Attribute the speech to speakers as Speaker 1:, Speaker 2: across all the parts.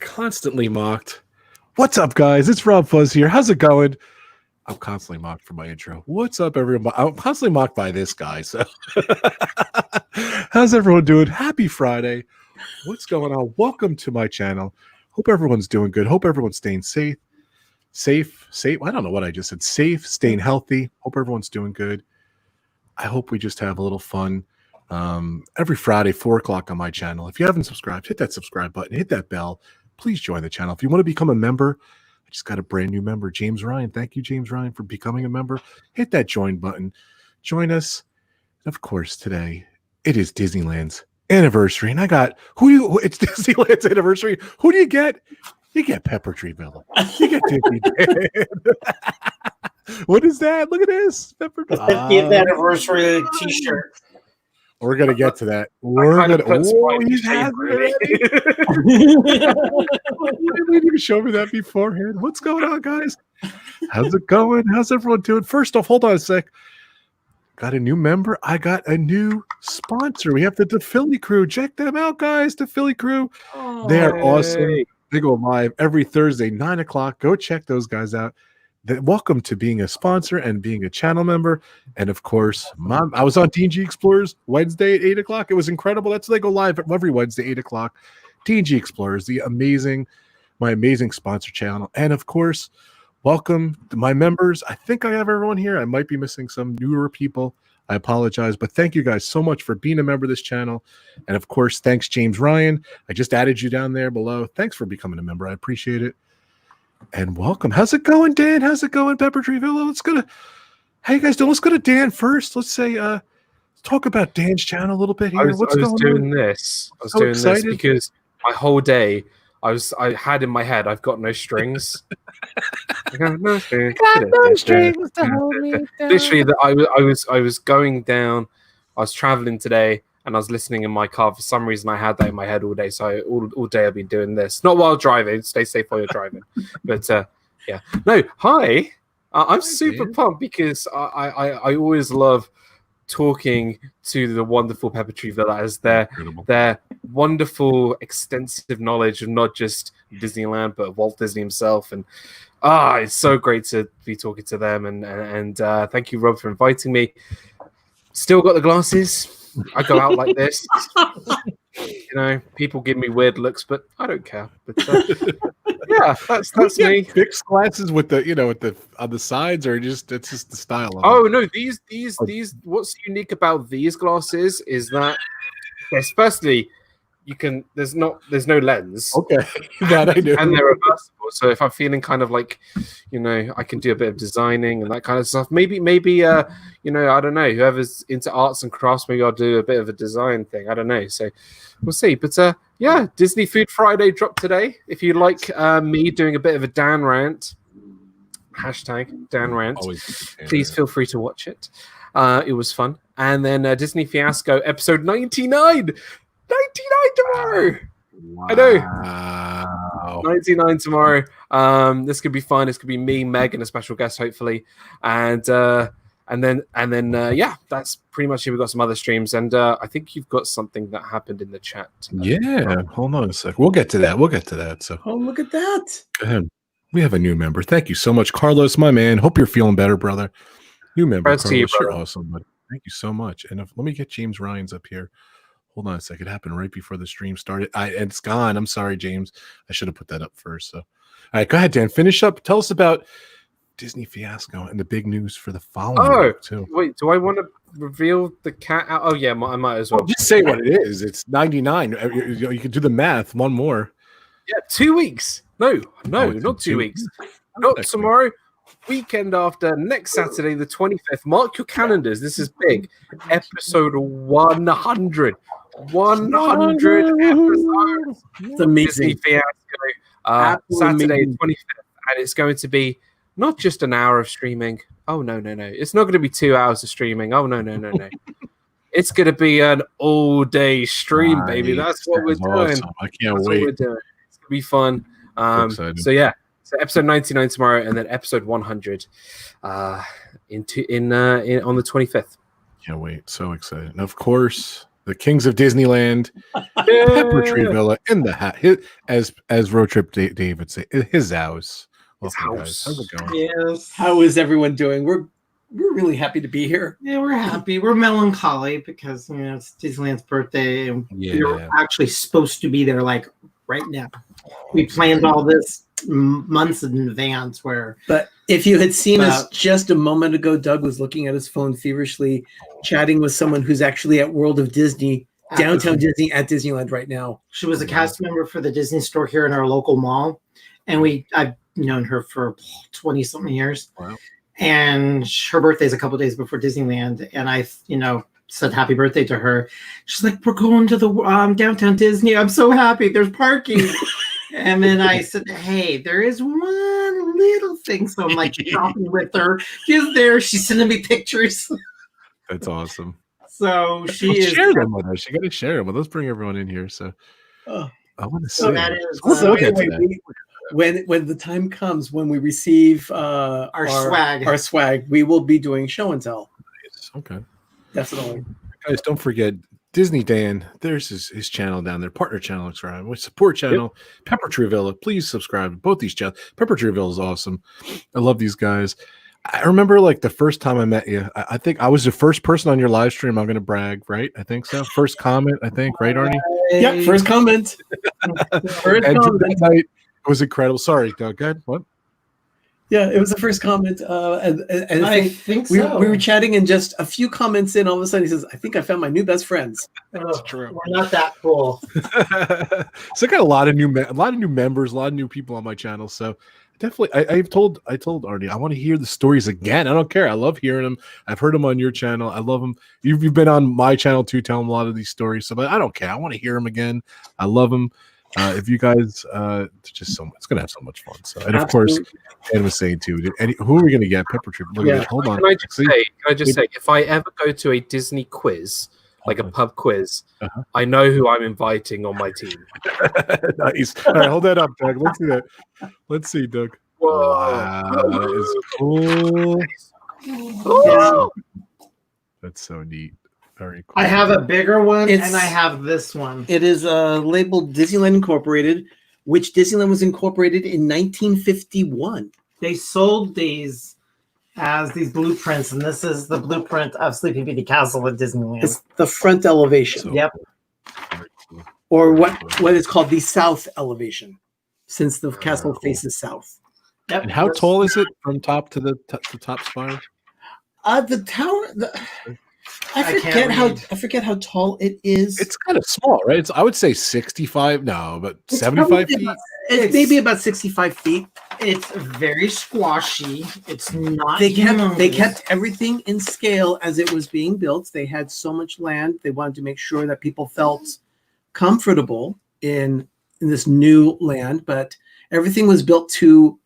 Speaker 1: constantly mocked. What's up, guys? It's Rob Fuzz here. How's it going? I'm constantly mocked for my intro. What's up, everyone? I'm constantly mocked by this guy. So, how's everyone doing? Happy Friday. What's going on? Welcome to my channel. Hope everyone's doing good. Hope everyone's staying safe. Safe. I don't know what I just said. Safe, staying healthy. Hope everyone's doing good. I hope we just have a little fun. Every Friday, 4 o'clock on my channel. If you haven't subscribed, hit that subscribe button, hit that bell. Please join the channel. If you want to become a member, I just got a brand new member, James Ryan. Thank you, James Ryan, for becoming a member. Hit that join button. Join us. And of course, today it is Disneyland's anniversary. And I got it's Disneyland's anniversary. Who do you get? You get Pepper Tree Villa. You get Disney. What is that? Look at this. Pepper Tree.
Speaker 2: 50th anniversary t-shirt.
Speaker 1: We're gonna get to that. We're gonna. Oh, he's has it. You didn't even show me that beforehand. What's going on, guys? How's it going? How's everyone doing? First off, hold on a sec. Got a new member. I got a new sponsor. We have the Philly Crew. Check them out, guys. The Philly Crew. They are awesome. They go live every Thursday, 9 o'clock. Go check those guys out. Welcome to being a sponsor and being a channel member. And of course, I was on D&G Explorers Wednesday at 8 o'clock. It was incredible. That's they go live every Wednesday, 8 o'clock. D&G Explorers, my amazing sponsor channel. And of course, welcome to my members. I think I have everyone here. I might be missing some newer people. I apologize, but thank you guys so much for being a member of this channel. And of course, thanks, James Ryan. I just added you down there below. Thanks for becoming a member. I appreciate it. And welcome. How's it going, Dan? How's it going, Pepper Tree Villa? How you guys doing? Let's go to Dan first. Let's say, let's talk about Dan's channel a little bit here.
Speaker 3: I was doing this because my whole day, I had in my head, I've got no strings. I got no strings to hold me down. Literally, I was going down. I was traveling today. And I was listening in my car. For some reason, I had that in my head all day. So all day I've been doing this. Not while driving. Stay safe while you're driving. But yeah. No, hi. I'm super pumped because I always love talking to the wonderful Pepper Tree Villa as their wonderful, extensive knowledge of not just Disneyland, but Walt Disney himself. And it's so great to be talking to them. And thank you, Rob, for inviting me. Still got the glasses. I go out like this, people give me weird looks, but I don't care. But yeah, that's me.
Speaker 1: Fixed glasses with the on the sides, or it's just the style of
Speaker 3: them. No, these. What's unique about these glasses is that, firstly, there's no lens.
Speaker 1: Okay, that I do.
Speaker 3: And they're reversible. So if I'm feeling kind of like, I can do a bit of designing and that kind of stuff. Maybe, I don't know. Whoever's into arts and crafts, maybe I'll do a bit of a design thing. I don't know. So we'll see. But yeah, Disney Food Friday dropped today. If you like me doing a bit of a Dan rant, hashtag Dan rant, please feel free to watch it. It was fun. And then Disney Fiasco episode 99. 99 tomorrow. Wow. I know. 99 tomorrow. This could be fun. This could be me, Meg, and a special guest, hopefully. And then yeah, that's pretty much it. We've got some other streams, and I think you've got something that happened in the chat.
Speaker 1: Yeah, hold on a sec. We'll get to that. So,
Speaker 2: oh, look at that.
Speaker 1: Go ahead. We have a new member. Thank you so much, Carlos, my man. Hope you're feeling better, brother. New member, Carlos. You're awesome, buddy. Thank you so much. And let me get James Ryan's up here. Hold on a second. It happened right before the stream started. It's gone. I'm sorry, James. I should have put that up first. So, all right, go ahead, Dan. Finish up. Tell us about Disney Fiasco and the big news for the following week, too.
Speaker 3: Wait, do I want to reveal the cat? Oh, yeah, I might as well.
Speaker 1: Just say what it is. It's 99. You can do the math. One more.
Speaker 3: Yeah, 2 weeks. No, not 2 weeks. Not tomorrow. Weekend after, next Saturday, the 25th. Mark your calendars. This is big. Episode 100. 100 episodes.
Speaker 2: It's amazing.
Speaker 3: Disney Fiasco. Saturday, 25th. And it's going to be not just an hour of streaming. Oh, no. It's not going to be 2 hours of streaming. Oh, no. It's going to be an all-day stream, baby. That's what we're doing.
Speaker 1: I can't wait.
Speaker 3: It's going to be fun. So, yeah. So episode 99 tomorrow, and then episode 100 on the 25th.
Speaker 1: Can't wait. So excited. And of course, the kings of Disneyland, Pepper Tree Villa in the hat. As Road Trip Dave would say, his house. Welcome, guys. How's it going?
Speaker 2: Yes.
Speaker 4: How is everyone doing? We're really happy to be here.
Speaker 2: Yeah, we're happy. We're melancholy because it's Disneyland's birthday, and we're actually supposed to be there like right now. We planned all this months in advance.
Speaker 4: But if you had seen us just a moment ago, Doug was looking at his phone feverishly, chatting with someone who's actually at World of Disney, downtown Disney at Disneyland right now.
Speaker 2: She was a cast member for the Disney store here in our local mall, and I've known her for 20-something years.
Speaker 1: Wow.
Speaker 2: And her birthday's a couple days before Disneyland, and I, said happy birthday to her. She's like, "We're going to the downtown Disney. I'm so happy. There's parking." And then I said, "Hey, there is one little thing." So I'm like shopping with her. She's there. She's sending me pictures.
Speaker 1: That's awesome.
Speaker 2: So she
Speaker 1: share them with us. You got to share them. Well, let's bring everyone in here. So I want to see.
Speaker 2: So that is.
Speaker 4: When the time comes when we receive our swag, we will be doing show and tell.
Speaker 1: Nice. Okay.
Speaker 4: Definitely.
Speaker 1: Guys, don't forget Disney Dan. There's his channel down there, partner channel. Subscribe. With support channel, Pepper Tree Villa. Please subscribe to both these channels. Pepper Tree Villa is awesome. I love these guys. I remember like the first time I met you. I think I was the first person on your live stream. I'm going to brag, right? I think so. First comment, I think, right, Arnie?
Speaker 4: Yeah, first comment.
Speaker 1: First comment. Night, it was incredible. Sorry, Doug. Go ahead. What?
Speaker 4: Yeah, it was the first comment. And
Speaker 2: I think so.
Speaker 4: We were chatting, and just a few comments in, all of a sudden he says, "I think I found my new best friends."
Speaker 2: That's true. We're not that cool.
Speaker 1: So I got a lot of new members, a lot of new people on my channel. So definitely, I told Arnie, I want to hear the stories again. I don't care. I love hearing them. I've heard them on your channel. I love them. You've been on my channel too, telling a lot of these stories. So, but I don't care. I want to hear them again. I love them. If you guys, it's just it's gonna have so much fun. So, and of course, Dan was saying too. Who are we gonna get? Pepper Tree. Hold on.
Speaker 3: Can I just say, if I ever go to a Disney quiz, like a pub quiz, I know who I'm inviting on my team.
Speaker 1: Nice. All right, hold that up, Doug. Let's see that. Let's see, Doug.
Speaker 3: Whoa.
Speaker 1: Wow, that is cool.
Speaker 2: Yeah.
Speaker 1: That's so neat. Very cool.
Speaker 2: I have a bigger one, and I have this one.
Speaker 4: It is labeled Disneyland Incorporated, which Disneyland was incorporated in 1951.
Speaker 2: They sold these as these blueprints, and this is the blueprint of Sleeping Beauty Castle at Disneyland.
Speaker 4: It's the front elevation.
Speaker 1: So,
Speaker 2: yep.
Speaker 1: Cool.
Speaker 4: Or what is called the south elevation, since the castle faces south.
Speaker 2: Yep.
Speaker 1: And how tall is it from top to the top spire?
Speaker 4: The tower. I forget how tall it is.
Speaker 1: It's kind of small, right? I would say 65. No, but 75 feet.
Speaker 4: It's maybe about 65 feet.
Speaker 2: It's very squashy. It's not.
Speaker 4: They kept everything in scale as it was being built. They had so much land. They wanted to make sure that people felt comfortable in this new land, but everything was built to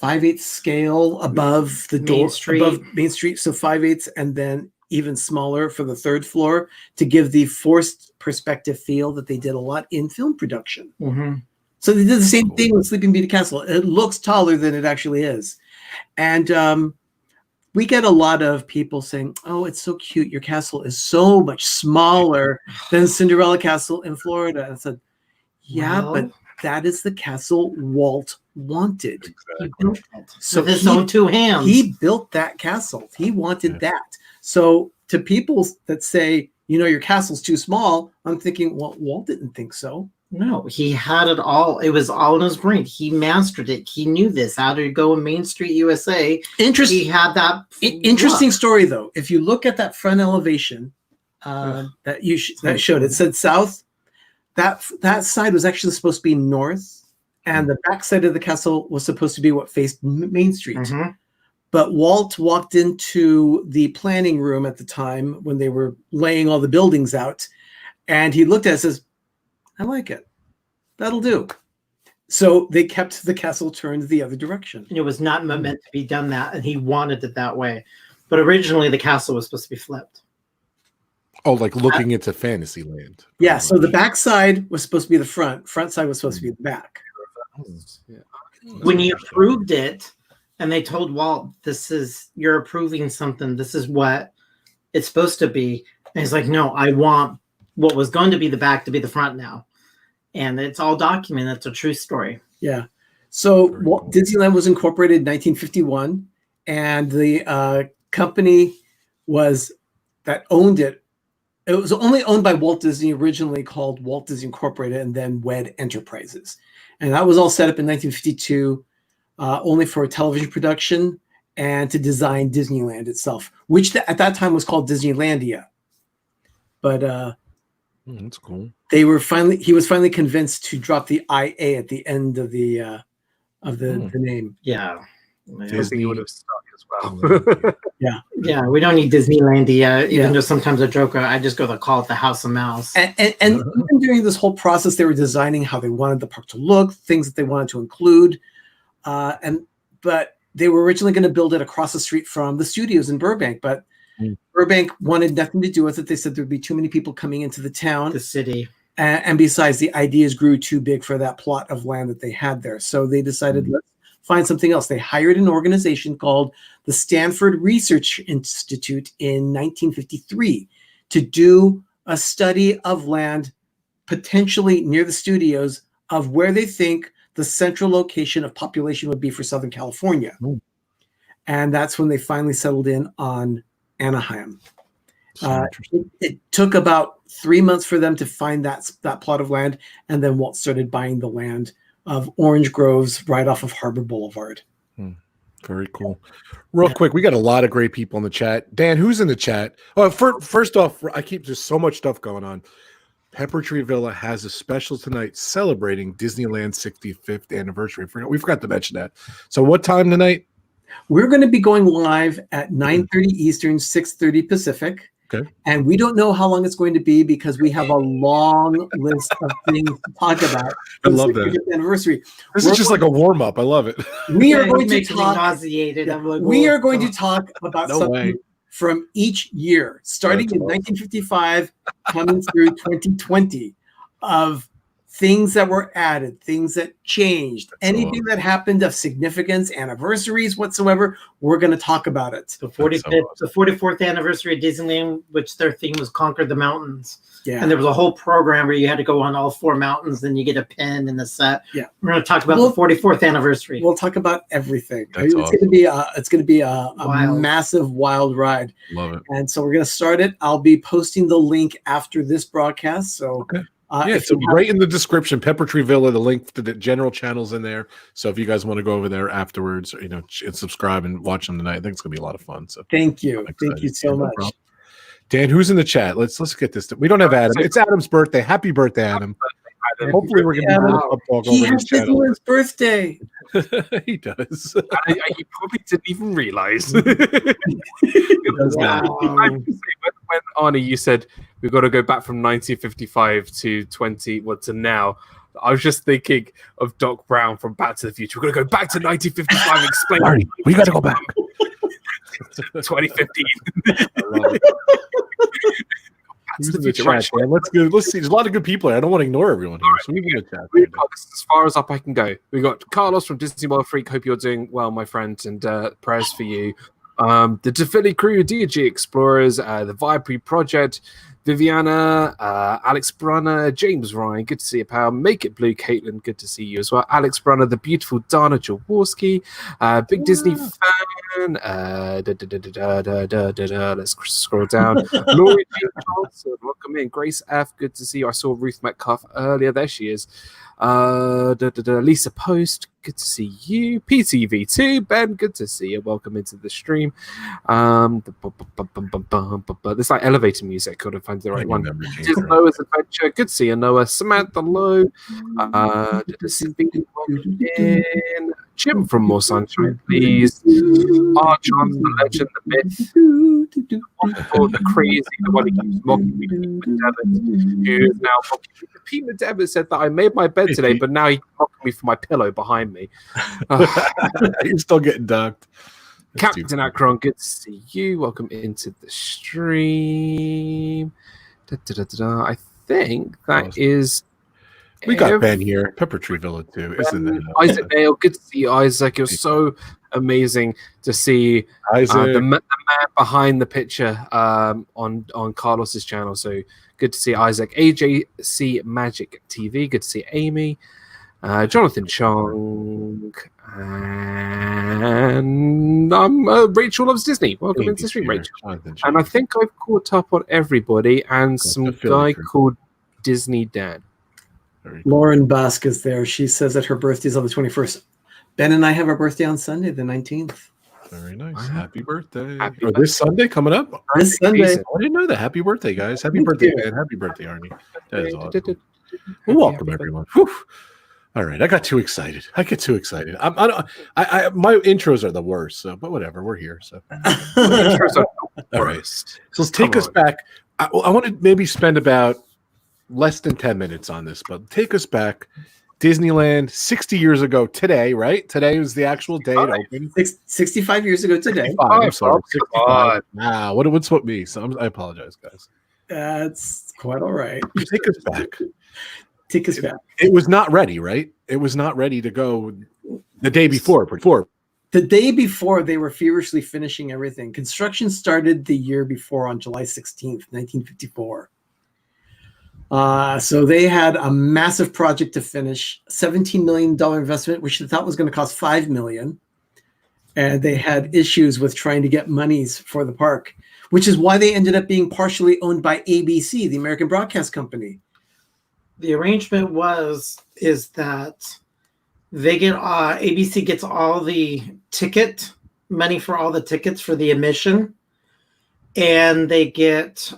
Speaker 4: 5/8 scale above the door, above Main Street. So 5/8, and then even smaller for the third floor to give the forced perspective feel that they did a lot in film production.
Speaker 2: Mm-hmm.
Speaker 4: So they did the same thing with Sleeping Beauty Castle. It looks taller than it actually is. And we get a lot of people saying, "Oh, it's so cute. Your castle is so much smaller than Cinderella Castle in Florida." And I said, "Yeah, but that is the castle Walt wanted."
Speaker 2: Exactly. So with his own two hands.
Speaker 4: He built that castle. He wanted that. So to people that say, your castle's too small, I'm thinking, well, Walt didn't think so.
Speaker 2: No, he had it all. It was all in his brain. He mastered it. He knew this. How to go in Main Street, USA. He had that.
Speaker 4: Interesting story, though. If you look at that front elevation that showed, it said south. That side was actually supposed to be north, and the back side of the castle was supposed to be what faced Main Street.
Speaker 2: Mm-hmm.
Speaker 4: But Walt walked into the planning room at the time when they were laying all the buildings out, and he looked at it and says, "I like it. That'll do." So they kept the castle turned the other direction.
Speaker 2: And it was not meant to be done that, and he wanted it that way. But originally, the castle was supposed to be flipped.
Speaker 1: Oh, like looking into Fantasyland.
Speaker 4: Yeah, so the back side was supposed to be the front. Front side was supposed to be the back.
Speaker 2: When he approved it, and they told Walt, "You're approving something. This is what it's supposed to be." And he's like, "No, I want what was going to be the back to be the front now. And it's all documented. It's a true story.
Speaker 4: Yeah. So Disneyland was incorporated in 1951, and the company that owned it. It was only owned by Walt Disney, originally called Walt Disney Incorporated, and then WED Enterprises. And that was all set up in 1952, only for a television production and to design Disneyland itself, which at that time was called Disneylandia. But
Speaker 1: that's cool.
Speaker 4: He was finally convinced to drop the IA at the end of the name.
Speaker 2: Yeah.
Speaker 3: Disney would have stuck as well.
Speaker 2: Yeah. We don't need Disneylandia. Even though sometimes I joke, I just go to call it the House of Mouse.
Speaker 4: And even during this whole process, they were designing how they wanted the park to look, things that they wanted to include, but they were originally going to build it across the street from the studios in Burbank, but Burbank wanted nothing to do with it. They said there'd be too many people coming into the town,
Speaker 2: the city.
Speaker 4: And besides, the ideas grew too big for that plot of land that they had there. So they decided, let's find something else. They hired an organization called the Stanford Research Institute in 1953 to do a study of land potentially near the studios of where they think the central location of population would be for Southern California. And that's when they finally settled in on Anaheim. It took about 3 months for them to find that plot of land, and then Walt started buying the land of orange groves right off of Harbor Boulevard.
Speaker 1: Very cool. Real quick, we got a lot of great people in the chat. Dan, who's in the chat? Oh, first off, there's so much stuff going on. Pepper Tree Villa has a special tonight celebrating Disneyland's 65th anniversary. We forgot to mention that. So what time tonight?
Speaker 4: We're going to be going live at 9:30 Eastern, 6:30 Pacific.
Speaker 1: Okay.
Speaker 4: And we don't know how long it's going to be because we have a long list of things to talk about.
Speaker 1: I love that.
Speaker 4: Anniversary.
Speaker 1: This is just like a warm up. I love it.
Speaker 4: We are going to talk.
Speaker 2: Nauseated.
Speaker 4: We are going to talk about something from each year, starting in 1955, coming through 2020, of things that were added, things that changed, anything that happened of significance, anniversaries whatsoever, we're going to talk about it.
Speaker 2: The 44th anniversary of Disneyland, which their theme was Conquer the Mountains. Yeah. And there was a whole program where you had to go on all 4 mountains, then you get a pin and the set. Yeah. We're going to talk about the 44th anniversary.
Speaker 4: We'll talk about everything. It's going to be a massive wild ride.
Speaker 1: Love it.
Speaker 4: And so we're going to start it. I'll be posting the link after this broadcast. So
Speaker 1: it's right in the description. Pepper Tree Villa, the link to the general channels in there. So if you guys want to go over there afterwards, and subscribe and watch them tonight, I think it's gonna be a lot of fun. So
Speaker 4: thank you so much.
Speaker 1: Dan, who's in the chat? Let's get this. We don't have Adam. It's Adam's birthday. Happy birthday, Adam. Hopefully we're gonna be
Speaker 4: he has Disneyland's birthday.
Speaker 1: He does.
Speaker 3: He probably didn't even realize. When Arnie, you said we've got to go back from 1955 to to now, I was just thinking of Doc Brown from Back to the Future. We're going to go back to 1955 and explain.
Speaker 1: Arnie, we got to go back.
Speaker 3: 2015.
Speaker 1: Let's go. Let's see. There's a lot of good people here. I don't want to ignore everyone here. So we can chat.
Speaker 3: This is as far as up I can go. We got Carlos from Disney World Freak. Hope you're doing well, my friend, and prayers for you. The Defili crew, DG Explorers, the Vibrary Project, Viviana, Alex Brunner, James Ryan, good to see you, pal. Make It Blue, Caitlin, good to see you as well. Alex Brunner, the beautiful Dana Jaworski, Big Disney fan. Let's scroll down. Laurie Johnson, welcome in. Grace F, good to see you. I saw Ruth Metcalf earlier. There she is. Lisa Post, good to see you. PTV2, Ben, good to see you. Welcome into the stream. This like elevator music. Got to find the right one. Noah's Adventure, good to see you. Noah, Samantha Lowe, Jim from More Sunshine, please. Archon, the legend, the myth, the crazy, the one who keeps mocking me, Pete McDevitt, who is now mocking me. Pete McDevitt said that I made my bed today, but now he's mocking me for my pillow behind me.
Speaker 1: You're still getting dunked.
Speaker 3: Captain Akron, good to see you. Welcome into the stream. I think that is.
Speaker 1: We got Ben here. Pepper Tree Villa too, isn't it?
Speaker 3: Isaac Nail, good to see you, Isaac. You're so amazing to see the man behind the picture on Carlos's channel. So good to see Isaac, AJC Magic TV. Good to see Amy, Jonathan Chong, and Rachel Loves Disney. Welcome into the stream, Rachel. And I think I've caught up on everybody and some guy called Disney Dan.
Speaker 4: Lauren Busk is there. She says that her birthday is on the 21st. Ben and I have our birthday on Sunday, the 19th.
Speaker 1: Very nice. Happy birthday. This Sunday coming up?
Speaker 4: This Sunday.
Speaker 1: I didn't know that. Happy birthday, guys. Happy birthday, man. Happy birthday, Arnie. That is awesome. Well, welcome, everyone. Whew. All right. I got too excited. My intros are the worst, so but whatever. We're here. So intros are the worst. So let's take us back. I want to maybe spend about less than 10 minutes on this, but take us back. Disneyland 60 years ago today, right? Today was the actual day it opened.
Speaker 4: 65 years ago today.
Speaker 1: I'm sorry. 65. Nah, what's what me? So I apologize, guys.
Speaker 4: That's quite all right.
Speaker 1: Take us back.
Speaker 4: Take us back.
Speaker 1: It was not ready, right? It was not ready to go the day before.
Speaker 4: The day before, they were feverishly finishing everything. Construction started the year before on July 16th, 1954. So they had a massive project to finish, $17 million investment, which they thought was going to cost $5 million. And they had issues with trying to get monies for the park, which is why they ended up being partially owned by ABC, the American Broadcast Company.
Speaker 2: The arrangement is that they get ABC gets all the ticket money for all the tickets for the admission, and they get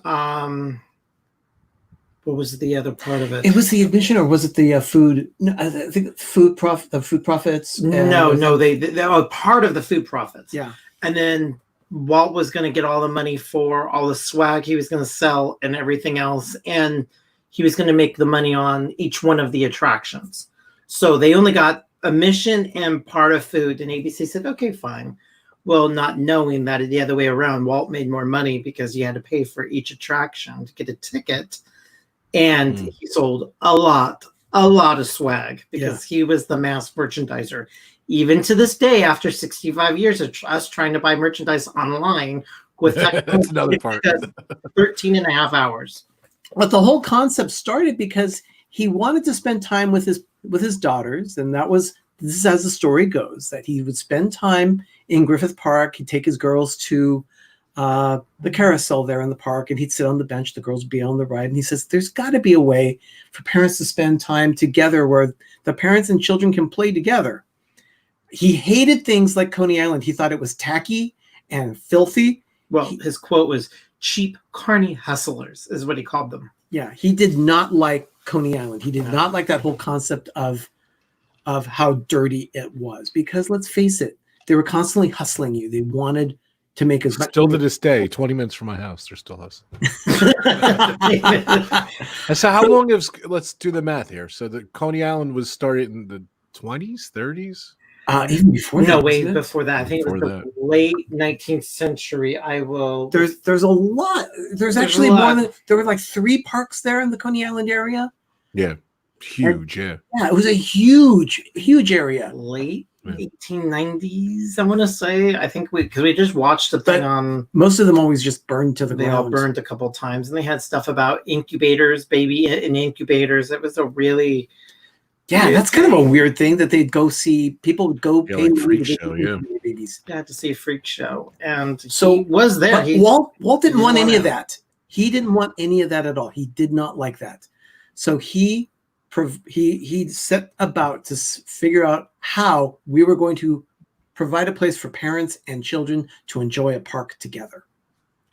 Speaker 2: what was the other part of it?
Speaker 4: It was the admission, or was it the food? No, I think food profits.
Speaker 2: No, they were part of the food profits.
Speaker 4: Yeah,
Speaker 2: and then Walt was going to get all the money for all the swag he was going to sell and everything else, and he was going to make the money on each one of the attractions. So they only got admission and part of food, and ABC said, "Okay, fine." Well, not knowing that the other way around, Walt made more money because he had to pay for each attraction to get a ticket. And he sold a lot of swag because he was the mass merchandiser. Even to this day, after 65 years of us trying to buy merchandise online, with
Speaker 1: that's another part.
Speaker 2: 13 and a half hours.
Speaker 4: But the whole concept started because he wanted to spend time with his daughters, and this is as the story goes, that he would spend time in Griffith Park. He'd take his girls to the carousel there in the park, and he'd sit on the bench, the girls would be on the ride, and he says there's got to be a way for parents to spend time together where the parents and children can play together. He hated things like Coney Island. He thought it was tacky and filthy.
Speaker 2: Well, his quote was cheap carny hustlers is what he called them.
Speaker 4: Yeah, he did not like Coney Island. He did not like that whole concept of how dirty it was, because let's face it, they were constantly hustling you. They wanted to make as much.
Speaker 1: Still to this day, 20 minutes from my house, they're still hustling. So how long let's do the math here. So the Coney Island was started in the 20s, 30s?
Speaker 4: Even before that.
Speaker 2: No, way before that. I think it was the late 19th century.
Speaker 4: There's a lot. There's actually more than, there were like 3 parks there in the Coney Island area.
Speaker 1: Yeah. Huge, yeah.
Speaker 4: Yeah, it was a huge area.
Speaker 2: Late 1890s, I want to say. I think because we just watched the thing on.
Speaker 4: Most of them always just burned to the ground.
Speaker 2: They all burned a couple of times, and they had stuff about incubators, baby in incubators. It was a really.
Speaker 4: Yeah, that's kind of a weird thing that they'd go see. People would go pay
Speaker 1: like freak show,
Speaker 2: babies. Yeah, to see a freak show, and
Speaker 4: so
Speaker 2: he was there.
Speaker 4: Walt didn't want any of that. He didn't want any of that at all. He did not like that. So he set about to figure out how we were going to provide a place for parents and children to enjoy a park together,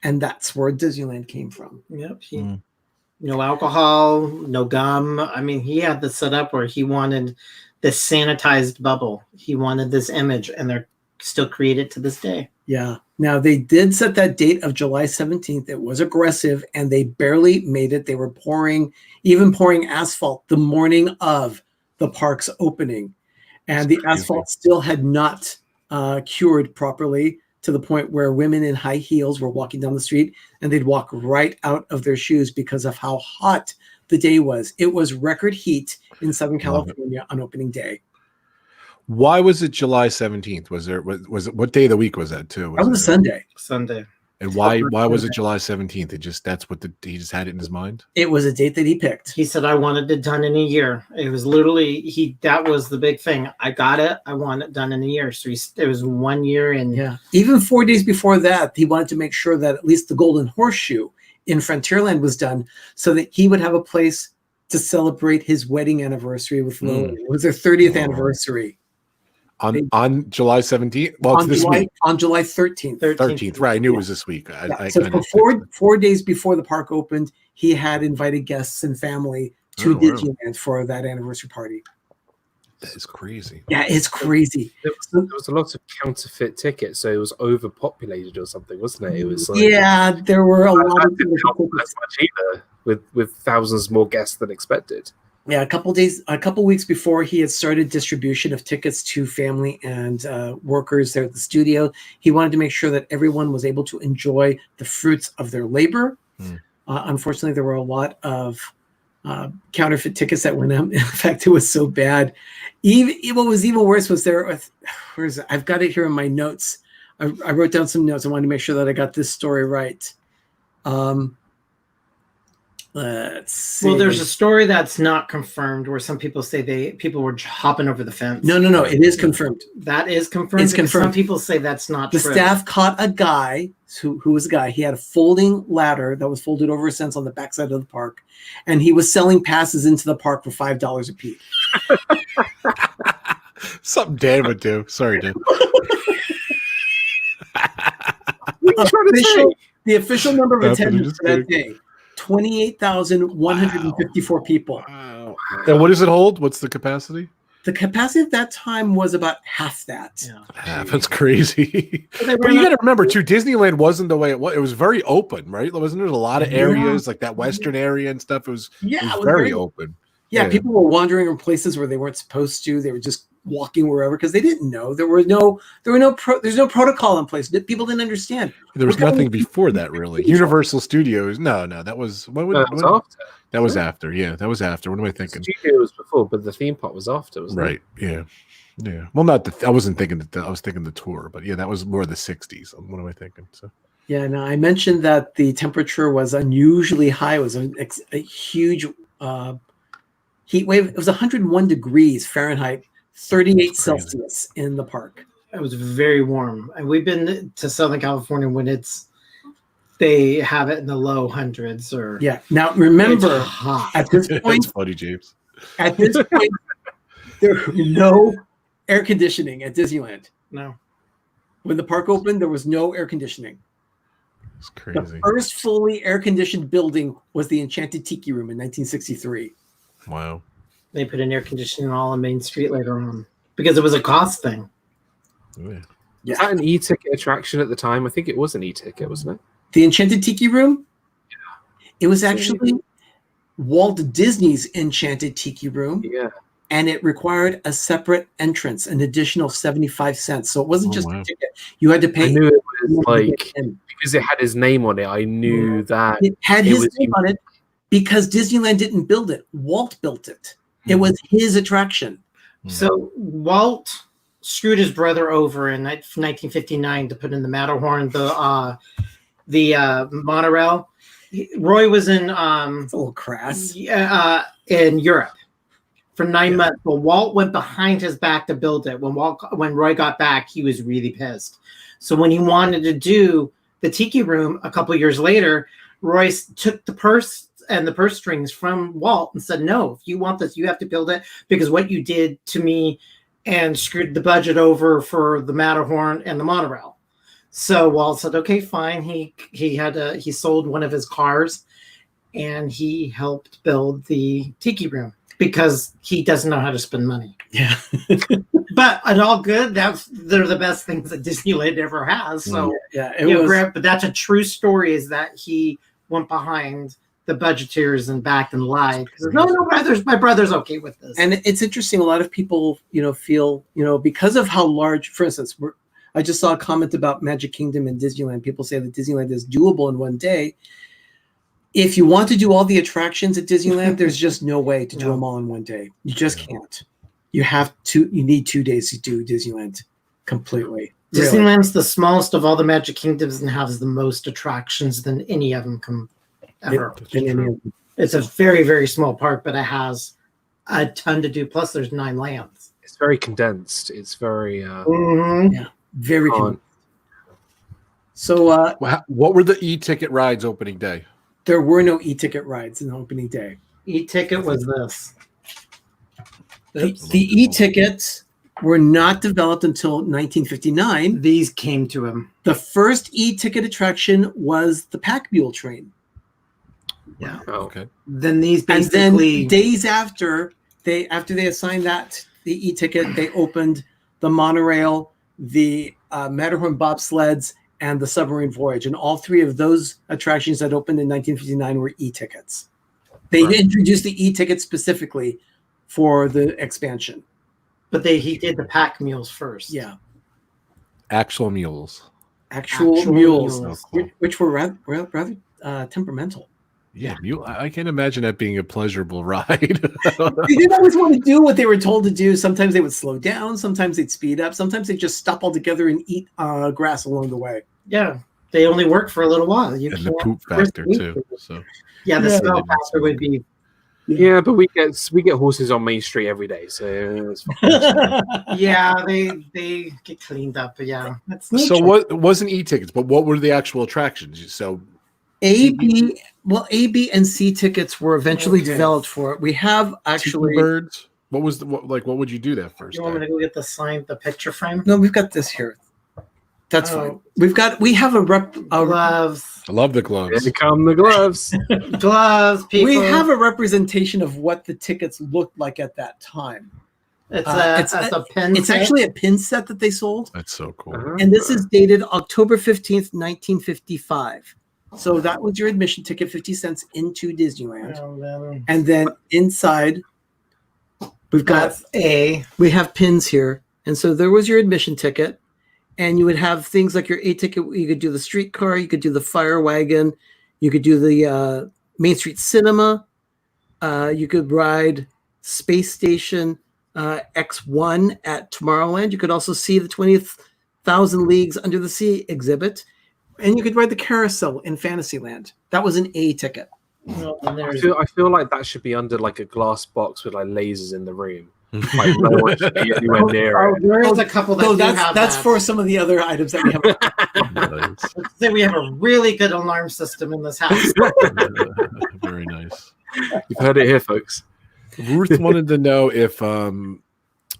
Speaker 4: and that's where Disneyland came from.
Speaker 2: Yep. No alcohol, no gum. I mean, he had this set up where he wanted this sanitized bubble. He wanted this image, and they're still created to this day.
Speaker 4: Yeah. Now, they did set that date of July 17th. It was aggressive, and they barely made it. They were pouring asphalt the morning of the park's opening, and the asphalt still had not cured properly, to the point where women in high heels were walking down the street and they'd walk right out of their shoes because of how hot the day was. It was record heat in Southern California on opening day.
Speaker 1: Why was it July 17th? Was it what day of the week was that too?
Speaker 4: That was a Sunday.
Speaker 2: Sunday.
Speaker 1: And why was it July 17th? He just had it in his mind.
Speaker 4: It was a date that he picked.
Speaker 2: He said, I wanted it done in a year. It was literally that was the big thing. I got it. I want it done in a year. So it was 1 year. And
Speaker 4: yeah, even 4 days before that, he wanted to make sure that at least the Golden Horseshoe in Frontierland was done so that he would have a place to celebrate his wedding anniversary with Lillian. It was their 30th anniversary.
Speaker 1: On July 17th? Well, it's this week.
Speaker 4: On July 13th.
Speaker 1: 13th, right. I knew it was this week.
Speaker 4: So for four days before the park opened, he had invited guests and family to Disneyland for that anniversary party.
Speaker 1: That is crazy.
Speaker 4: Yeah, it's crazy.
Speaker 3: There was a lot of counterfeit tickets, so it was overpopulated or something, wasn't it? It was
Speaker 4: there were a lot of
Speaker 3: tickets. Much either, with thousands more guests than expected.
Speaker 4: Yeah, a couple weeks before he had started distribution of tickets to family and workers there at the studio, he wanted to make sure that everyone was able to enjoy the fruits of their labor. Unfortunately, there were a lot of counterfeit tickets that went out. In fact, it was so bad. What was even worse was where is it? I've got it here in my notes. I wrote down some notes. I wanted to make sure that I got this story right. Let's see.
Speaker 2: Well, there's a story that's not confirmed where some people say people were hopping over the fence.
Speaker 4: No. It is confirmed.
Speaker 2: That is confirmed.
Speaker 4: It's confirmed.
Speaker 2: Some people say that's not
Speaker 4: true.
Speaker 2: The
Speaker 4: staff caught a guy who was a guy. He had a folding ladder that was folded over a fence on the backside of the park, and he was selling passes into the park for $5 a piece.
Speaker 1: Something Dan would do. Sorry, Dan.
Speaker 4: The official number of attendance for that day. 28,154 people.
Speaker 1: Wow. And what does it hold? What's the capacity?
Speaker 4: The capacity at that time was about half that.
Speaker 1: Yeah. That's crazy. But you got to remember, too, Disneyland wasn't the way it was. It was very open, right? Wasn't there a lot of areas, like that western area and stuff? It was very open.
Speaker 4: Yeah, people were wandering in places where they weren't supposed to. They were just walking wherever because they didn't know. There's no protocol in place. People didn't understand.
Speaker 1: There was nothing before that, really. Universal Studios. No, that was
Speaker 3: after.
Speaker 1: That was after. Yeah, that was after. What am I thinking?
Speaker 3: The studio was before, but the theme park was after, wasn't it?
Speaker 1: Yeah. Well, not I wasn't thinking that. I was thinking the tour, but yeah, that was more the '60s. What am I thinking? So.
Speaker 4: Yeah. No, I mentioned that the temperature was unusually high. It was a huge heat wave. It was 101 degrees Fahrenheit. 38 Celsius in the park.
Speaker 2: It was very warm. And we've been to Southern California when they have it in the low hundreds
Speaker 4: Now remember at this point,
Speaker 1: that's funny, James.
Speaker 4: At this point, there was no air conditioning at Disneyland.
Speaker 2: No.
Speaker 4: When the park opened, there was no air conditioning.
Speaker 1: It's crazy.
Speaker 4: The first fully air conditioned building was the Enchanted Tiki Room in 1963.
Speaker 1: Wow.
Speaker 2: They put an air conditioning all on Main Street later on because it was a cost thing.
Speaker 3: Was that an e-ticket attraction at the time? I think it was an e-ticket, wasn't it?
Speaker 4: The Enchanted Tiki Room? Yeah. It was actually Walt Disney's Enchanted Tiki Room.
Speaker 3: Yeah.
Speaker 4: And it required a separate entrance, an additional 75 cents. So it wasn't just a ticket. You had to pay.
Speaker 3: I knew it was because it had his name on it. I knew that
Speaker 4: it had his name on it because Disneyland didn't build it. Walt built it. It was his attraction.
Speaker 2: So Walt screwed his brother over in 1959 to put in the Matterhorn, the monorail. Roy was in
Speaker 4: it's a little crass.
Speaker 2: In Europe for 9 months. But Walt went behind his back to build it. When Roy got back, he was really pissed. So when he wanted to do the Tiki Room a couple of years later, Roy took the purse and the purse strings from Walt and said, no, if you want this, you have to build it because what you did to me and screwed the budget over for the Matterhorn and the monorail. So Walt said, okay, fine. He sold one of his cars and he helped build the Tiki Room because he doesn't know how to spend money.
Speaker 4: Yeah.
Speaker 2: But it's all good. They're the best things that Disneyland ever has. So but that's a true story is that he went behind the budgeteers and backed and lied. No, my brother's okay with this.
Speaker 4: And it's interesting. A lot of people, feel, because of how large, for instance, I just saw a comment about Magic Kingdom and Disneyland. People say that Disneyland is doable in one day. If you want to do all the attractions at Disneyland, there's just no way to do them all in one day. You just can't. You need 2 days to do Disneyland completely.
Speaker 2: Disneyland's the smallest of all the Magic Kingdoms and has the most attractions than any of them ever. It's a very, very small park, but it has a ton to do. Plus, there's 9 lands.
Speaker 3: It's very condensed. It's very
Speaker 4: very condensed. So,
Speaker 1: what were the e-ticket rides opening day?
Speaker 4: There were no e-ticket rides in opening day.
Speaker 2: E-ticket was this.
Speaker 4: The e-tickets were not developed until 1959.
Speaker 2: These came to him.
Speaker 4: The first e-ticket attraction was the Pack Mule train.
Speaker 2: Yeah.
Speaker 3: Oh, okay.
Speaker 2: Then these basically,
Speaker 4: and then days after they assigned the e-ticket, they opened the monorail, the Matterhorn bobsleds, and the submarine voyage, and all 3 of those attractions that opened in 1959 were e-tickets. They introduced the e-ticket specifically for the expansion.
Speaker 2: But he did the Pack Mules first.
Speaker 4: Yeah.
Speaker 1: Actual mules.
Speaker 4: Actual mules. Which were rather temperamental.
Speaker 1: Yeah, mule. I can't imagine that being a pleasurable ride.
Speaker 4: They didn't always want to do what they were told to do. Sometimes they would slow down. Sometimes they'd speed up. Sometimes they'd just stop altogether and eat grass along the way.
Speaker 2: Yeah, they only work for a little while.
Speaker 1: And the poop factor too. So
Speaker 2: the smell factor would be.
Speaker 3: Yeah, but we get horses on Main Street every day, so it's fine.
Speaker 2: Yeah, they get cleaned up. But yeah, that's
Speaker 1: so what wasn't e-tickets, but what were the actual attractions? So
Speaker 4: A, B, and C tickets were eventually developed for it. We have actually
Speaker 1: birds. What would you do that first?
Speaker 2: You want me to go get the picture frame?
Speaker 4: No, we've got this here. That's fine. We have a
Speaker 2: gloves.
Speaker 1: I love the gloves.
Speaker 3: Here come the gloves.
Speaker 2: Gloves, people.
Speaker 4: We have a representation of what the tickets looked like at that time.
Speaker 2: It's a pin.
Speaker 4: It's actually a pin set that they sold.
Speaker 1: That's so cool.
Speaker 4: And this is dated October 15th, 1955. So that was your admission ticket, 50 cents into Disneyland. And then inside, we have pins here. And so there was your admission ticket. And you would have things like your A ticket. You could do the streetcar. You could do the fire wagon. You could do the Main Street Cinema. You could ride Space Station X1 at Tomorrowland. You could also see the 20,000 Leagues Under the Sea exhibit. And you could ride the carousel in Fantasyland. That was an A ticket.
Speaker 3: I feel like that should be under like a glass box with like lasers in the room. Like no one should be anywhere near it.
Speaker 2: There is a couple
Speaker 4: that's for some of the other items that we have.
Speaker 2: Say we have a really good alarm system in this house.
Speaker 1: Very nice.
Speaker 3: You've heard it here, folks.
Speaker 1: Ruth wanted to know if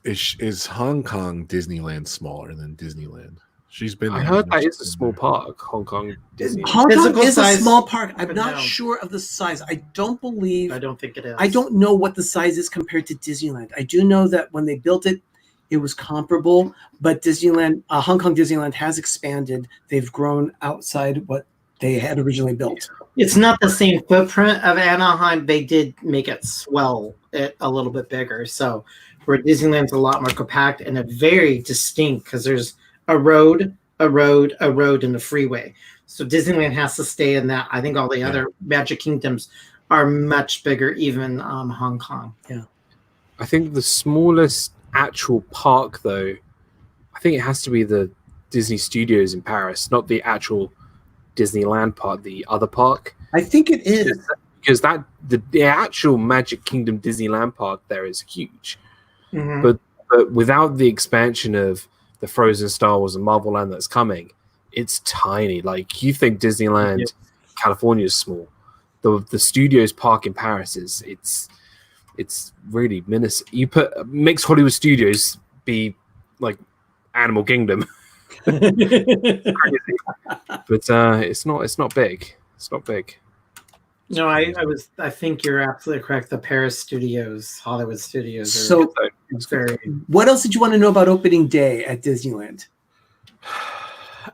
Speaker 1: is Hong Kong Disneyland smaller than Disneyland? She's been.
Speaker 3: I heard that is a small park, Hong Kong Disney.
Speaker 4: Hong Kong is a small park. I'm not sure of the size. I don't think it is. I don't know what the size is compared to Disneyland. I do know that when they built it, it was comparable. But Disneyland, Hong Kong Disneyland has expanded. They've grown outside what they had originally built.
Speaker 2: It's not the same footprint of Anaheim. They did make it swell it a little bit bigger. So where Disneyland's a lot more compact and a very distinct because there's a road, and a freeway. So Disneyland has to stay in that. I think all the other Magic Kingdoms are much bigger, even Hong Kong.
Speaker 4: Yeah.
Speaker 3: I think the smallest actual park, though, I think it has to be the Disney Studios in Paris, not the actual Disneyland park, the other park.
Speaker 4: I think it is.
Speaker 3: Because the actual Magic Kingdom Disneyland park there is huge. Mm-hmm. But without the expansion of the Frozen Star Wars and Marvel Land that's coming, it's tiny. Like you think Disneyland California is small. The Studios park in Paris it's really minuscule. You makes Hollywood Studios be like Animal Kingdom. It's crazy. But it's not big. It's not big.
Speaker 2: No, I think you're absolutely correct. The Paris studios, Hollywood studios.
Speaker 4: So, what else did you want to know about opening day at Disneyland?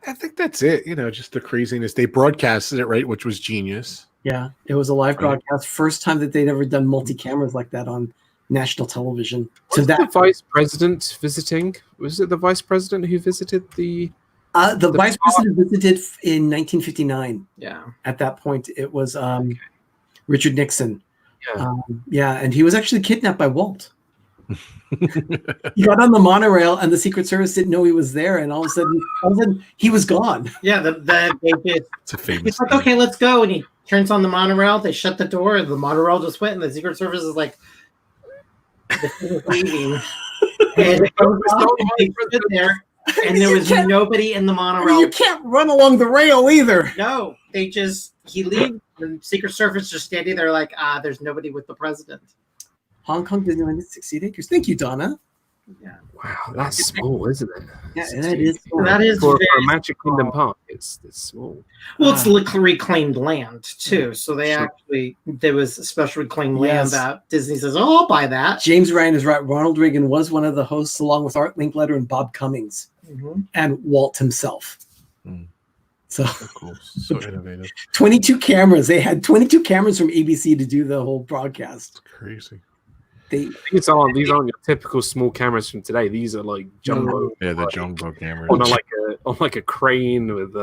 Speaker 1: I think that's it. Just the craziness. They broadcasted it, right, which was genius.
Speaker 4: Yeah, it was a live broadcast. First time that they'd ever done multi-cameras like that on national television.
Speaker 3: Was the vice president visiting? Was it the vice president who visited the?
Speaker 4: The vice president visited in 1959.
Speaker 2: Yeah.
Speaker 4: At that point, it was Richard Nixon. Yeah. And he was actually kidnapped by Walt. He got on the monorail, and the Secret Service didn't know he was there, and all of a sudden, he was gone.
Speaker 2: Yeah,
Speaker 1: It's a famous.
Speaker 2: He's like, okay, let's go, and he turns on the monorail. They shut the door. The monorail just went, and the Secret Service is like, leaving. And it goes off, and they stood there, and there was nobody in the monorail.
Speaker 4: You can't run along the rail either.
Speaker 2: No, he leaves. The Secret Service just standing there like, there's nobody with the president.
Speaker 4: Hong Kong Disneyland is 60 acres. Thank you, Donna.
Speaker 2: Yeah.
Speaker 3: Wow, that's small, isn't it?
Speaker 4: Yeah, that is.
Speaker 2: That is
Speaker 3: for
Speaker 2: very
Speaker 3: a Magic Kingdom park. It's small.
Speaker 2: Well, it's reclaimed land too. So there was a special reclaimed land that Disney says, "Oh, I'll buy that."
Speaker 4: James Ryan is right. Ronald Reagan was one of the hosts, along with Art Linkletter and Bob Cummings, and Walt himself. So
Speaker 1: cool, so innovative.
Speaker 4: 22 cameras. They had 22 cameras from ABC to do the whole broadcast.
Speaker 1: It's crazy.
Speaker 3: These aren't your typical small cameras from today. These are like jumbo.
Speaker 1: Yeah, the jumbo cameras.
Speaker 3: On like a crane with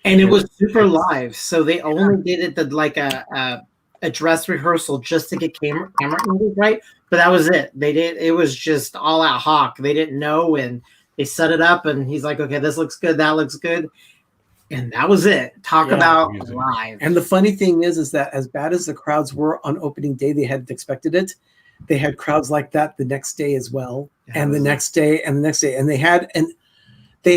Speaker 2: and it was super live, so they only did it like a dress rehearsal just to get camera angles right. But that was it. It was just all out hawk. They didn't know, and they set it up, and he's like, okay, this looks good, that looks good. And that was it. Talk about live.
Speaker 4: And the funny thing is that as bad as the crowds were on opening day, they hadn't expected it. They had crowds like that the next day as well, and the next day, and the next day, and they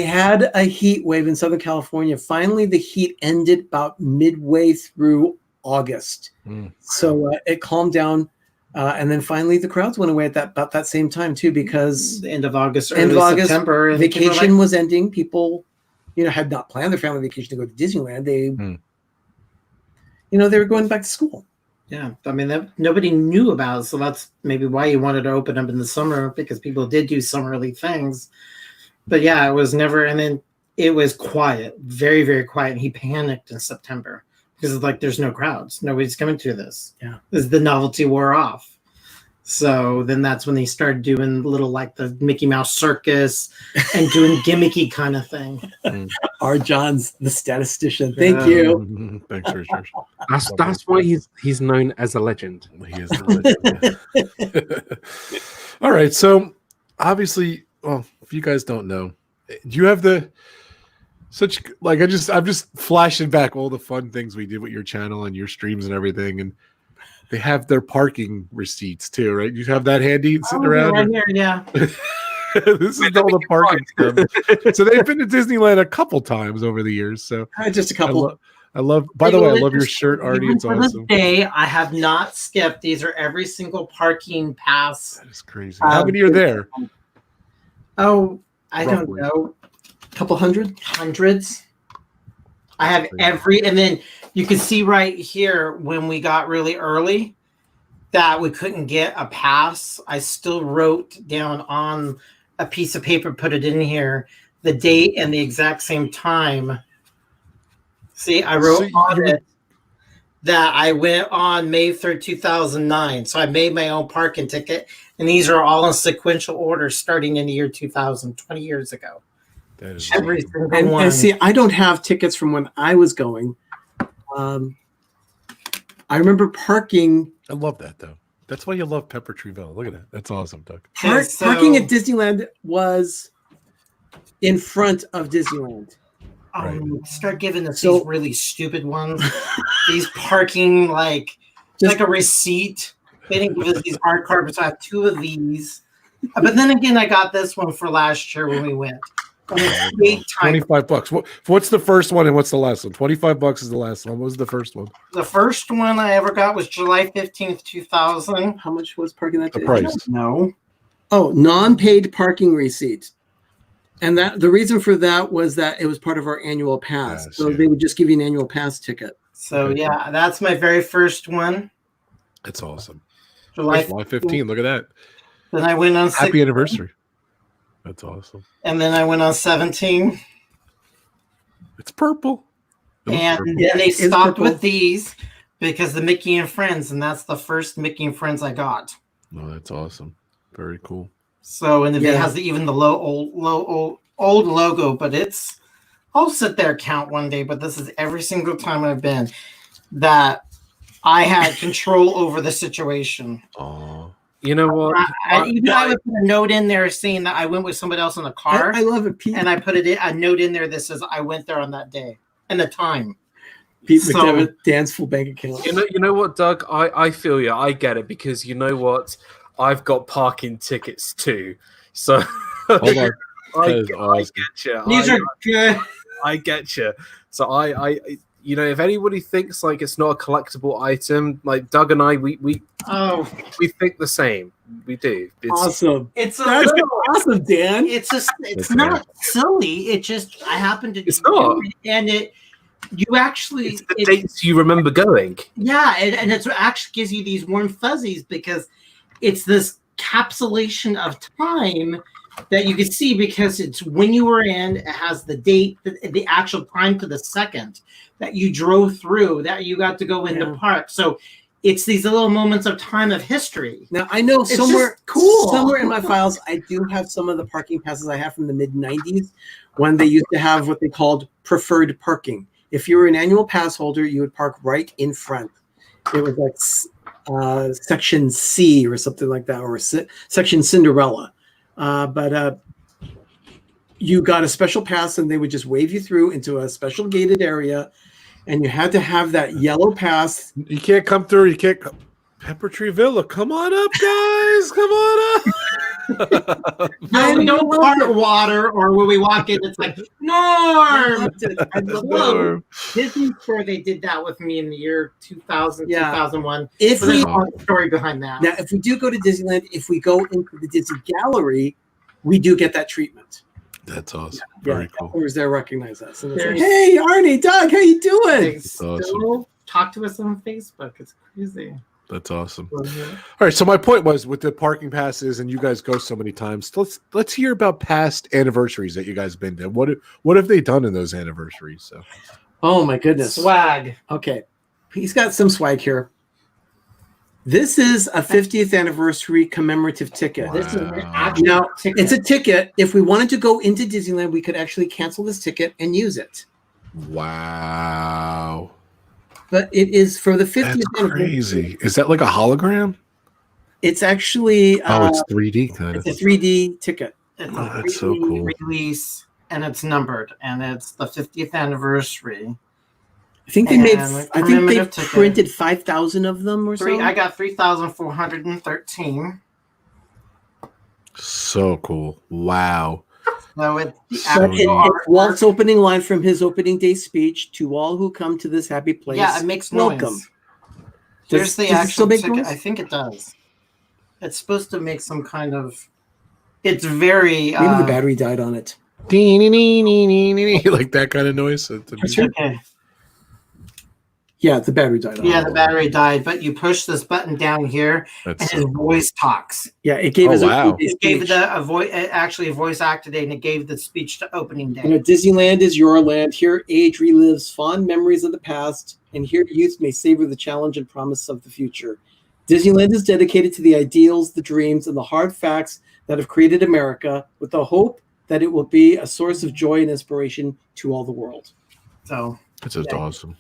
Speaker 4: had a heat wave in Southern California. Finally, the heat ended about midway through August, so it calmed down, and then finally the crowds went away at about that same time too, because
Speaker 2: the end of August, September,
Speaker 4: vacation was ending. People, had not planned their family vacation to go to Disneyland. They, they were going back to school.
Speaker 2: Yeah, I mean, nobody knew about it, so that's maybe why you wanted to open up in the summer, because people did do summerly things. But yeah, it was never, and then it was quiet, very, very quiet, and he panicked in September because it's like there's no crowds, nobody's coming to this.
Speaker 4: Yeah,
Speaker 2: as the novelty wore off. So then that's when they started doing little like the Mickey Mouse circus and doing gimmicky kind of thing.
Speaker 4: R. John's the statistician. Thank you.
Speaker 1: Thanks, Richard.
Speaker 3: That's why he's known as a legend.
Speaker 1: He is the legend. All right. So obviously, well, if you guys don't know, do you have I'm just flashing back all the fun things we did with your channel and your streams and everything, and they have their parking receipts too, right? You have that handy sitting around.
Speaker 2: Right here, yeah.
Speaker 1: This is all the parking stuff. So they've been to Disneyland a couple times over the years. So
Speaker 4: just a couple.
Speaker 1: I love. By the way, I love your shirt, Artie. It's awesome.
Speaker 2: To this day, I have not skipped. These are every single parking pass.
Speaker 1: That is crazy. How many are there?
Speaker 2: Oh, I don't know.
Speaker 4: A couple hundreds.
Speaker 2: I have and then you can see right here when we got really early that we couldn't get a pass. I still wrote down on a piece of paper, put it in here, the date and the exact same time. See, I wrote on it that I went on May 3rd, 2009. So I made my own parking ticket, and these are all in sequential order starting in the year 2000, 20 years ago.
Speaker 1: That is
Speaker 2: every single one.
Speaker 4: And see, I don't have tickets from when I was going. I remember parking.
Speaker 1: I love that though. That's why you love Pepper Tree Villa. Look at that. That's awesome, Doug.
Speaker 4: Parking at Disneyland was in front of Disneyland.
Speaker 2: Start giving us these really stupid ones. These parking like a receipt. They didn't give us these hard cards. I have 2 of these. But then again, I got this one for last year when we went.
Speaker 1: $25. What's the first one and what's the last one? $25 is the last one. What was the first one?
Speaker 2: The first one I ever got was July 15th, 2000.
Speaker 4: How much was parking that day?
Speaker 1: The price.
Speaker 2: No.
Speaker 4: Oh, non-paid parking receipt. And that the reason for that was that it was part of our annual pass. Yes, so they would just give you an annual pass ticket.
Speaker 2: So yeah, that's my very first one.
Speaker 1: That's awesome.
Speaker 2: July
Speaker 1: 15. Look at that.
Speaker 2: Then I went on
Speaker 1: happy anniversary. That's awesome.
Speaker 2: And then I went on 17.
Speaker 1: It's purple.
Speaker 2: And then they stopped with these because the Mickey and Friends, and that's the first Mickey and Friends I got.
Speaker 1: Oh, that's awesome. Very cool.
Speaker 2: So, and it has even the old logo, but I'll sit there count one day, but this is every single time I've been that I had control over the situation.
Speaker 1: Oh.
Speaker 3: You know what?
Speaker 2: I would put a note in there saying that I went with somebody else in the car.
Speaker 4: I love it, Pete.
Speaker 2: And I put a note in there that says I went there on that day and the time.
Speaker 4: Pete McDevitt, Dan's full bank account.
Speaker 3: You know what, Doug? I feel you. I get it because you know what? I've got parking tickets too. So
Speaker 1: Hold on.
Speaker 3: I get you.
Speaker 2: These are good.
Speaker 3: I get you. So I if anybody thinks like it's not a collectible item, like Doug and I, we think the same. We do.
Speaker 4: Awesome.
Speaker 2: That's
Speaker 4: awesome, Dan.
Speaker 2: It's not silly. It just I happen to.
Speaker 3: It's not.
Speaker 2: And you actually
Speaker 3: it's the dates you remember going.
Speaker 2: Yeah, and it actually gives you these warm fuzzies because it's this capsulation of time that you can see because it's when you were in. It has the date, the actual time to the second that you drove through, that you got to go in the park. So it's these little moments of time of history.
Speaker 4: Now I know
Speaker 2: it's
Speaker 4: somewhere
Speaker 2: cool.
Speaker 4: Somewhere in my files, I do have some of the parking passes I have from the mid-90s when they used to have what they called preferred parking. If you were an annual pass holder, you would park right in front. It was like section C or something like that, or section Cinderella. But you got a special pass and they would just wave you through into a special gated area. And you had to have that yellow pass.
Speaker 1: You can't come through. You can't come. Pepper Tree Villa. Come on up, guys. Come on up.
Speaker 2: No part water, or when we walk in, it's like, Norm!
Speaker 1: Norm.
Speaker 2: Disney Store, they did that with me in the year 2000, 2001.
Speaker 4: If
Speaker 2: so there's a story behind that.
Speaker 4: Now, if we do go to Disneyland, if we go into the Disney Gallery, we do get that treatment.
Speaker 1: That's awesome. Very cool.
Speaker 4: Customers there recognize us. And like, hey, Arnie, Doug, how you doing?
Speaker 2: They still talk to us on Facebook. It's crazy.
Speaker 1: That's awesome. All right. So my point was with the parking passes, and you guys go so many times. Let's hear about past anniversaries that you guys have been to. What have they done in those anniversaries? So,
Speaker 4: oh my goodness,
Speaker 2: swag.
Speaker 4: Okay, he's got some swag here. This is a 50th anniversary commemorative ticket.
Speaker 1: Wow.
Speaker 2: This is an actual ticket.
Speaker 4: It's a ticket. If we wanted to go into Disneyland, we could actually cancel this ticket and use it.
Speaker 1: Wow.
Speaker 4: But it is for the 50th anniversary.
Speaker 1: Crazy. Is that like a hologram?
Speaker 4: It's actually
Speaker 1: it's 3D kind of.
Speaker 4: It's a 3D ticket.
Speaker 2: It's
Speaker 1: a that's so cool.
Speaker 2: Release, and it's numbered, and it's the 50th anniversary.
Speaker 4: I think they printed 5,000 of them or so.
Speaker 2: I got 3,413.
Speaker 1: So cool. Wow.
Speaker 2: So it's
Speaker 4: Walt's opening line from his opening day speech: "To all who come to this happy place,
Speaker 2: yeah, it makes
Speaker 4: welcome."
Speaker 2: Noise. There's the actual ticket.
Speaker 4: Noise?
Speaker 2: I think it does. It's supposed to make some kind of. It's very.
Speaker 4: Maybe the battery died on it.
Speaker 1: Like that kind of noise.
Speaker 2: Okay.
Speaker 4: Yeah, the battery died on it.
Speaker 2: Yeah, the battery died, but you push this button down here, and his voice talks.
Speaker 4: Yeah, it gave us
Speaker 2: It gave a voice, actually a voice activated, and it gave the speech to opening day.
Speaker 4: Disneyland is your land. Here, age relives fond memories of the past, and here youth may savor the challenge and promise of the future. Disneyland is dedicated to the ideals, the dreams, and the hard facts that have created America, with the hope that it will be a source of joy and inspiration to all the world.
Speaker 2: So
Speaker 1: that's just awesome.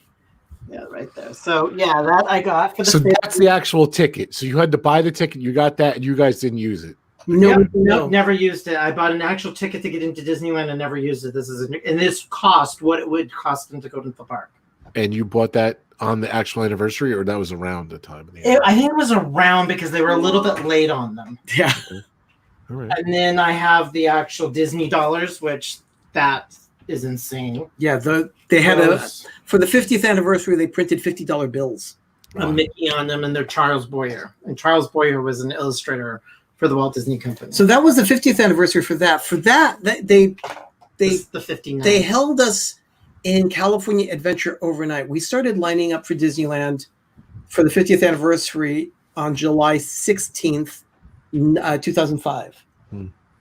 Speaker 2: Yeah, right there. So yeah, that I got for the.
Speaker 1: So that's the actual ticket. So you had to buy the ticket. You got that, and you guys didn't use it.
Speaker 2: No, never used it. I bought an actual ticket to get into Disneyland and never used it. This cost what it would cost them to go to the park.
Speaker 1: And you bought that on the actual anniversary, or that was around the time?
Speaker 2: I think it was around because they were a little bit late on them.
Speaker 4: Yeah.
Speaker 1: All right.
Speaker 2: And then I have the actual Disney dollars, which that is insane.
Speaker 4: Yeah, they had for the 50th anniversary, they printed $50 bills.
Speaker 2: A Mickey on them, and they're Charles Boyer. And Charles Boyer was an illustrator for the Walt Disney Company.
Speaker 4: So that was the 50th anniversary for that. For that, the
Speaker 2: 59.
Speaker 4: They held us in California Adventure overnight. We started lining up for Disneyland for the 50th anniversary on July 16th, 2005.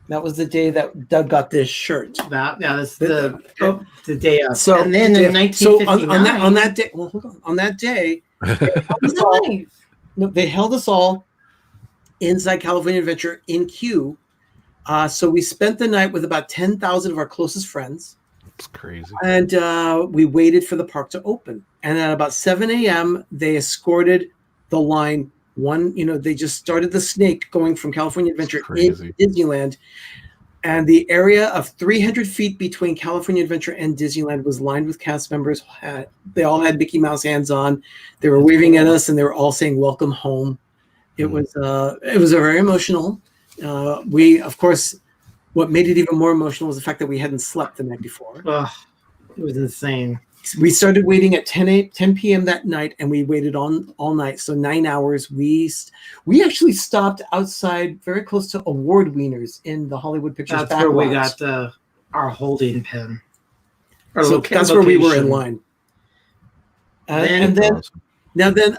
Speaker 4: That was the day that Doug got this shirt.
Speaker 2: That's the day of.
Speaker 4: So,
Speaker 2: and then in 1959.
Speaker 4: So on that day, well, hold on. On that day, they held us all inside California Adventure in queue. So we spent the night with about 10,000 of our closest friends.
Speaker 1: That's crazy.
Speaker 4: And we waited for the park to open. And at about 7 a.m., they escorted the line They just started the snake going from California Adventure into Disneyland. And the area of 300 feet between California Adventure and Disneyland was lined with cast members. They all had Mickey Mouse hands on. They were waving at us, and they were all saying "Welcome home." It was very emotional. We, of course, what made it even more emotional was the fact that we hadn't slept the night before.
Speaker 2: It was insane.
Speaker 4: We started waiting at 10 p.m. that night, and we waited all night. So 9 hours. We actually stopped outside, very close to Award Wieners in the Hollywood Pictures.
Speaker 2: That's where we got our holding pen.
Speaker 4: That's where we were in line. And then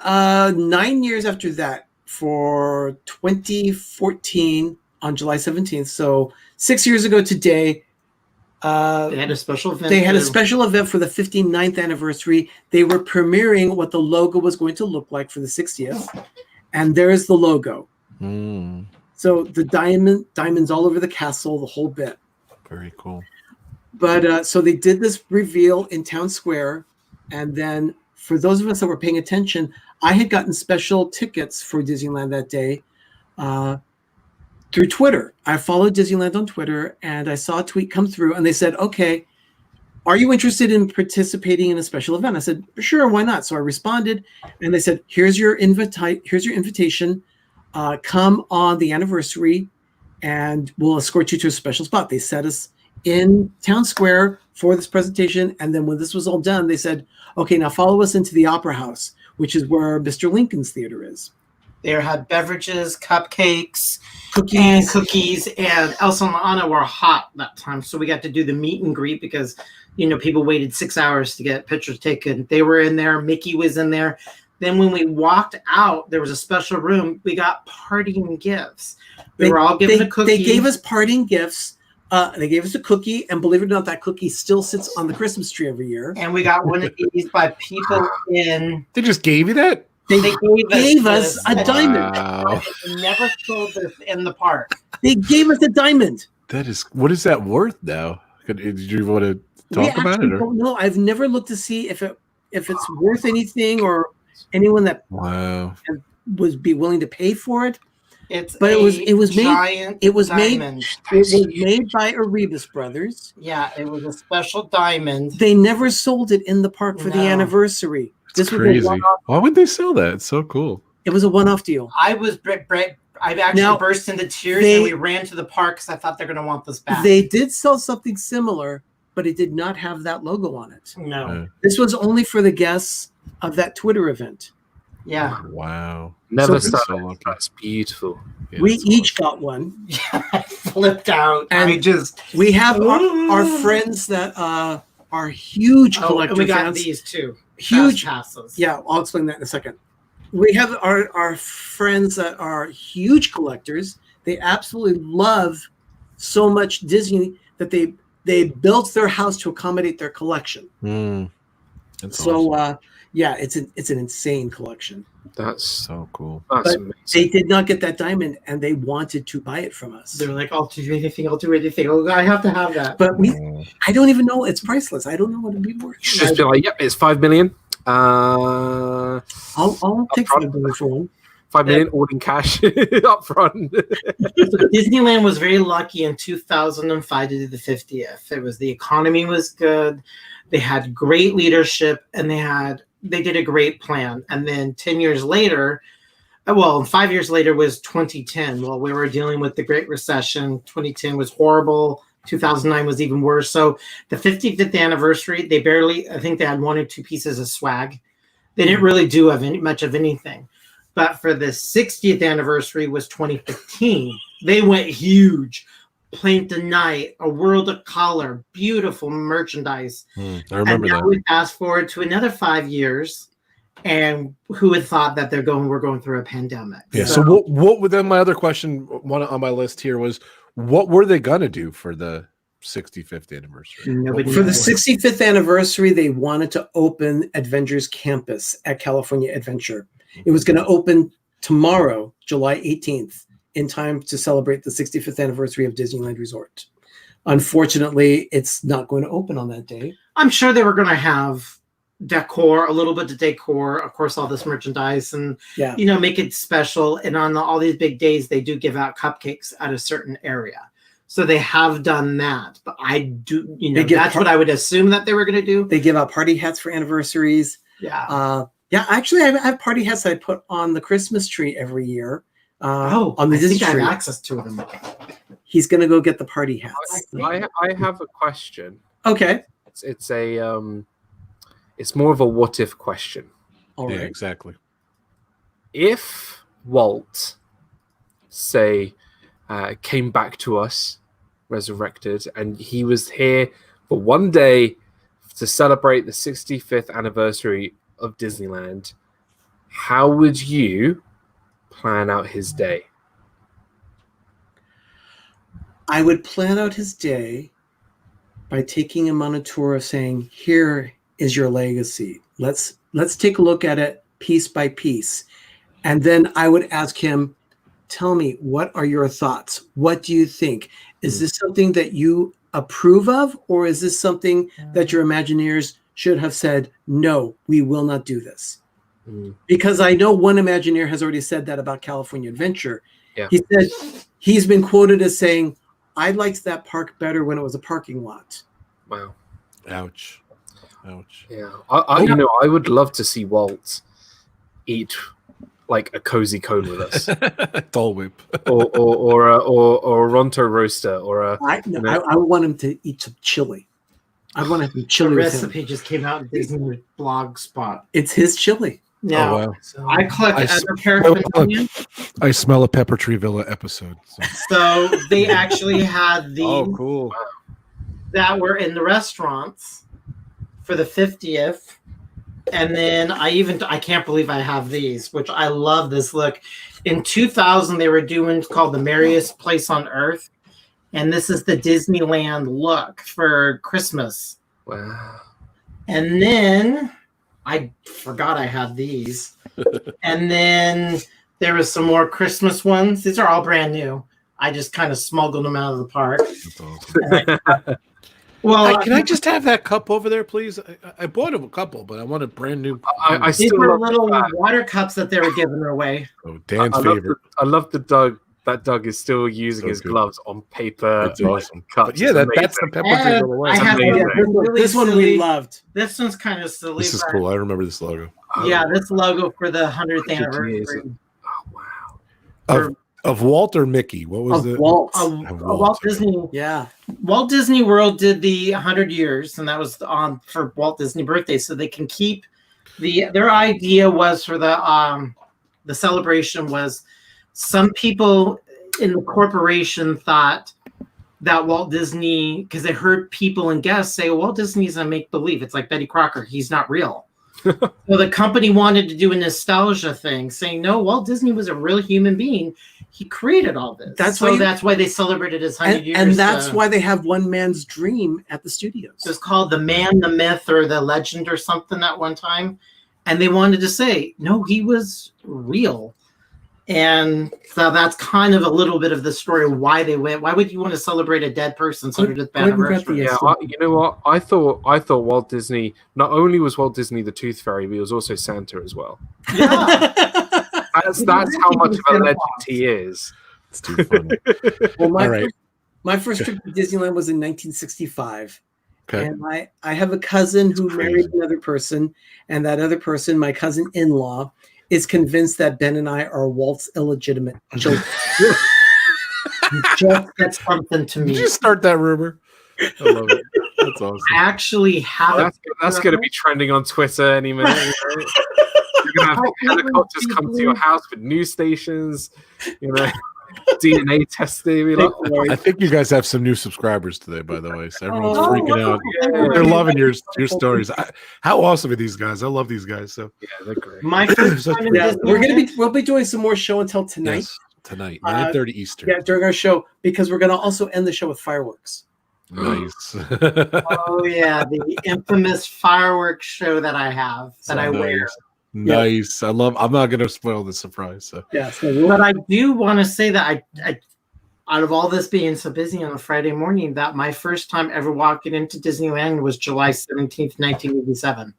Speaker 4: 9 years after that, for 2014 on July 17th, so 6 years ago today.
Speaker 2: They had a special event.
Speaker 4: They had a special event for the 59th anniversary. They were premiering what the logo was going to look like for the 60th. And there's the logo. So the diamonds all over the castle, the whole bit.
Speaker 1: Very cool.
Speaker 4: But so they did this reveal in Town Square. And then for those of us that were paying attention, I had gotten special tickets for Disneyland that day. Through Twitter. I followed Disneyland on Twitter, and I saw a tweet come through, and they said, "Okay, are you interested in participating in a special event?" I said, "Sure, why not?" So I responded, and they said, "Here's your invitation. Come on the anniversary, and we'll escort you to a special spot." They set us in Town Square for this presentation, and then when this was all done, they said, "Okay, now follow us into the Opera House, which is where Mr. Lincoln's Theater is."
Speaker 2: They had beverages, cupcakes, cookies, and Elsa and Anna were hot that time, so we got to do the meet and greet because people waited 6 hours to get pictures taken. They were in there. Mickey was in there. Then when we walked out, there was a special room. We got parting gifts. We were all given a cookie.
Speaker 4: They gave us parting gifts. They gave us a cookie, and believe it or not, that cookie still sits on the Christmas tree every year.
Speaker 2: And we got one of these by people in.
Speaker 1: They just gave you that?
Speaker 2: They gave us
Speaker 4: a diamond.
Speaker 1: Wow.
Speaker 2: They never sold this in the park.
Speaker 4: They gave us a diamond.
Speaker 1: What is that worth now? Did you want to talk about it?
Speaker 4: No, I've never looked to see if it's worth anything or anyone that would be willing to pay for it.
Speaker 2: It was made
Speaker 4: by Erebus Brothers.
Speaker 2: Yeah, it was a special diamond.
Speaker 4: They never sold it in the park for the anniversary.
Speaker 1: This was crazy. Why would they sell that? It's so cool.
Speaker 4: It was a one-off deal.
Speaker 2: I actually burst into tears and we ran to the park because I thought they're going to want this back.
Speaker 4: They did sell something similar, but it did not have that logo on it.
Speaker 2: No.
Speaker 4: This was only for the guests of that Twitter event.
Speaker 2: Yeah.
Speaker 1: Wow.
Speaker 3: Never so that's beautiful.
Speaker 4: Yeah, we each got one.
Speaker 2: Yeah, I flipped out.
Speaker 4: And we have our friends that are huge collector
Speaker 2: we got
Speaker 4: fans.
Speaker 2: These too.
Speaker 4: Huge
Speaker 2: passes.
Speaker 4: Yeah, I'll explain that in a second. We have our friends that are huge collectors. They absolutely love so much Disney that they built their house to accommodate their collection.
Speaker 1: That's awesome.
Speaker 4: It's an insane collection.
Speaker 1: That's so cool.
Speaker 3: That's amazing.
Speaker 4: They did not get that diamond, and they wanted to buy it from us.
Speaker 2: They're like, I'll do anything. Oh, I have to have that.
Speaker 4: But I don't even know. It's priceless. I don't know what it'd be worth.
Speaker 3: You should just be like, yep, it's 5 million.
Speaker 4: I'll take 5 million for one.
Speaker 3: 5 million all in cash up front.
Speaker 2: Disneyland was very lucky in 2005 to do the 50th. The economy was good. They had great leadership, and they did a great plan. And then 10 years later, 5 years later was 2010. Well, we were dealing with the Great Recession. 2010 was horrible. 2009 was even worse. So the 55th anniversary, I think they had 1 or 2 pieces of swag. They didn't really do much of anything. But for the 60th anniversary was 2015. They went huge. Paint the Night, A World of Color, beautiful merchandise.
Speaker 1: I remember that.
Speaker 2: We fast forward to another 5 years, and who had thought that we're going through a pandemic?
Speaker 1: Yeah. So what would then my other question, one on my list here was, what were they gonna do for the 65th anniversary?
Speaker 4: For the 65th anniversary, they wanted to open Adventures Campus at California Adventure. It was going to open tomorrow, July 18th. In time to celebrate the 65th anniversary of Disneyland Resort. Unfortunately, it's not going to open on that day.
Speaker 2: I'm sure they were going to have decor, a little bit of decor, of course, all this merchandise, and make it special. And on all these big days, they do give out cupcakes at a certain area. So they have done that, but I do, that's what I would assume that they were going to do.
Speaker 4: They give out party hats for anniversaries.
Speaker 2: Yeah.
Speaker 4: Actually, I have party hats that I put on the Christmas tree every year. On the Disney tree.
Speaker 2: I have access to them.
Speaker 4: He's going to go get the party hats.
Speaker 3: I have a question.
Speaker 4: Okay.
Speaker 3: It's more of a what if question.
Speaker 1: All right. Yeah, exactly.
Speaker 3: If Walt, say, came back to us, resurrected, and he was here for one day to celebrate the 65th anniversary of Disneyland, how would you plan out his day?
Speaker 4: I would plan out his day by taking him on a tour of saying, here is your legacy. Let's take a look at it piece by piece. And then I would ask him, tell me, what are your thoughts? What do you think? Is this something that you approve of, or is this something that your Imagineers should have said, no, we will not do this? Because I know one Imagineer has already said that about California Adventure. Yeah. He said he's been quoted as saying, I liked that park better when it was a parking lot.
Speaker 3: Wow.
Speaker 1: Ouch.
Speaker 3: Yeah. I would love to see Walt eat like a cozy cone with us.
Speaker 1: Dole Whip.
Speaker 3: or a Ronto roaster
Speaker 4: I want him to eat some chili. I want to eat chili.
Speaker 2: The recipe just came out in Disney blog spot.
Speaker 4: It's his chili.
Speaker 2: Yeah.
Speaker 1: Oh, wow.
Speaker 2: So I collect other paraphernalia.
Speaker 1: I smell a Pepper Tree Villa episode.
Speaker 2: So they actually had these.
Speaker 1: Oh, cool.
Speaker 2: That were in the restaurants for the 50th. And then I can't believe I have these, which I love this look. In 2000, they were doing called The Merriest Place on Earth. And this is the Disneyland look for Christmas.
Speaker 3: Wow.
Speaker 2: And then I forgot I had these. And then there was some more Christmas ones. These are all brand new. I just kind of smuggled them out of the park.
Speaker 1: That's awesome.
Speaker 2: Well,
Speaker 1: can I just have that cup over there, please? I bought him a couple, but I want a brand new.
Speaker 2: These were little water cups that they were giving away.
Speaker 1: Oh, Dan's favorite.
Speaker 3: I love the Doug. That Doug is still using his gloves on paper.
Speaker 1: That's awesome.
Speaker 3: Cups.
Speaker 1: Yeah, that's the Pepper Tree away.
Speaker 4: This one we loved.
Speaker 2: This one's kind of silly.
Speaker 1: This is cool. I remember this logo.
Speaker 2: Yeah, this logo for the 100th anniversary.
Speaker 3: Oh wow.
Speaker 1: Of Walt or Mickey? What was it?
Speaker 2: Walt. Walt Disney.
Speaker 4: Yeah.
Speaker 2: Walt Disney World did the 100 years, and that was on for Walt Disney birthday, so they can keep their idea was for the celebration was some people in the corporation thought that Walt Disney, because they heard people and guests say, Walt Disney's a make-believe. It's like Betty Crocker. He's not real. So the company wanted to do a nostalgia thing, saying, no, Walt Disney was a real human being. He created all this. That's why they celebrated his 100 years.
Speaker 4: And that's why they have One Man's Dream at the studios.
Speaker 2: It was called The Man, the Myth, or The Legend or something at one time. And they wanted to say, no, he was real. And so that's kind of a little bit of the story of why they went. Why would you want to celebrate a dead person's 100th anniversary?
Speaker 3: Yeah, you know what? I thought Walt Disney, not only was Walt Disney the Tooth Fairy, but he was also Santa as well.
Speaker 2: Yeah.
Speaker 3: that's how much of a legend he is.
Speaker 1: It's too funny.
Speaker 4: Well, my first trip to Disneyland was in 1965. Okay. And I have a cousin who married another person, and that other person, my cousin-in-law, is convinced that Ben and I are Walt's illegitimate children.
Speaker 2: That's something to me.
Speaker 1: Did you start that rumor? I love it. That's awesome.
Speaker 2: I actually have.
Speaker 3: That's going to be trending on Twitter any minute. Right? You're going to have helicopters come to your house with news stations. DNA testing.
Speaker 1: I think you guys have some new subscribers today, by the way. So everyone's freaking out. Yeah. They're loving your stories. How awesome are these guys? I love these guys. So
Speaker 3: yeah, they're great.
Speaker 2: My first time
Speaker 4: we'll be doing some more show and tell tonight.
Speaker 1: Yes, tonight, 9:30 Eastern.
Speaker 4: Yeah, during our show, because we're going to also end the show with fireworks.
Speaker 1: Nice.
Speaker 2: Oh yeah, the infamous fireworks show that I have wear.
Speaker 1: Nice. Yeah. I'm not going to spoil the surprise. So.
Speaker 4: Yeah.
Speaker 2: But I do want to say that I, out of all this being so busy on a Friday morning, that my first time ever walking into Disneyland was July 17th, 1987.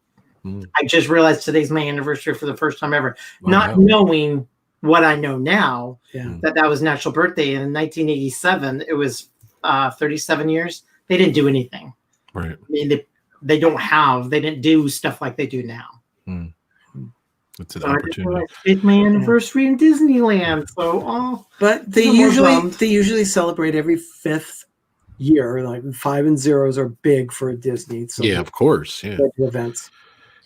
Speaker 2: I just realized today's my anniversary for the first time ever,
Speaker 1: Wow.
Speaker 2: not knowing what I know now,
Speaker 4: Yeah.
Speaker 2: that was National Birthday. And in 1987, it was 37 years. They didn't do anything.
Speaker 1: Right.
Speaker 2: I mean, they didn't do stuff like they do now.
Speaker 1: It's an
Speaker 2: So I just
Speaker 1: opportunity.
Speaker 2: realized it's my anniversary in Disneyland. So,
Speaker 4: But they
Speaker 2: No more drums.
Speaker 4: usually celebrate every 5th year. Like 5 and zeros are big for Disney. So
Speaker 1: Yeah, of course. Yeah.
Speaker 4: events.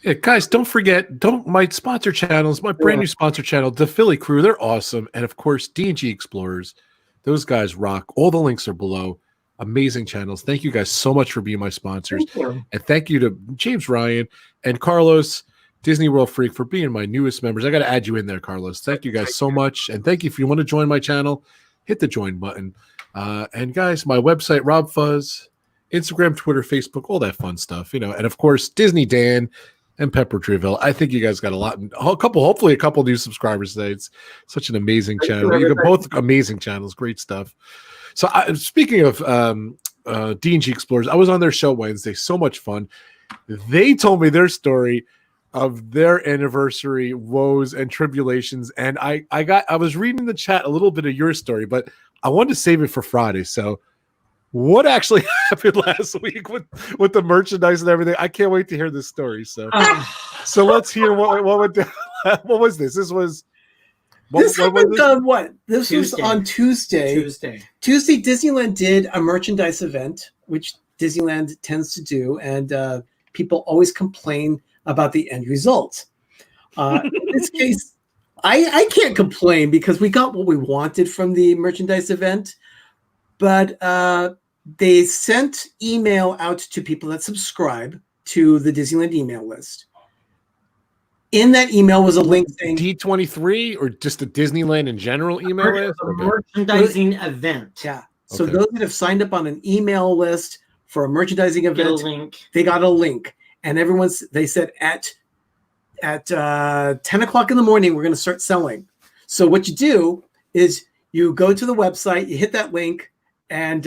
Speaker 1: Yeah, guys, don't forget, my sponsor channels, my brand new sponsor channel, the Philly Crew, they're awesome. And of course, D&G Explorers, those guys rock. All the links are below. Amazing channels. Thank you guys so much for being my sponsors.
Speaker 2: thank you.
Speaker 1: And thank you to James Ryan and Carlos, Disney World Freak, for being my newest members. I got to add you in there, Carlos. Thank you guys so much. And thank you. If you want to join my channel, hit the join button. And guys, my website, Rob Fuzz, Instagram, Twitter, Facebook, all that fun stuff, And of course, Disney Dan and Pepper Treville. I think you guys got hopefully a couple new subscribers today. It's such an amazing channel. You got both amazing channels, great stuff. So speaking of D&G Explorers, I was on their show Wednesday. So much fun. They told me their story of their anniversary woes and tribulations. And I was reading in the chat a little bit of your story, but I wanted to save it for Friday. So what actually happened last week with the merchandise and everything? I can't wait to hear this story. So let's hear what went down. What was this? This was
Speaker 4: This happened on what? This
Speaker 2: Tuesday.
Speaker 4: was on Tuesday. Tuesday, Disneyland did a merchandise event, which Disneyland tends to do, and people always complain about the end result. In this case, I can't complain because we got what we wanted from the merchandise event, but they sent email out to people that subscribe to the Disneyland email list. In that email was a link saying
Speaker 1: D23 or just the Disneyland in general email list?
Speaker 2: A merchandising event.
Speaker 4: Yeah. So those that have signed up on an email list for a merchandising event,
Speaker 2: Get a link.
Speaker 4: they got a link. And they said at 10 o'clock in the morning, we're going to start selling. So what you do is you go to the website, you hit that link, and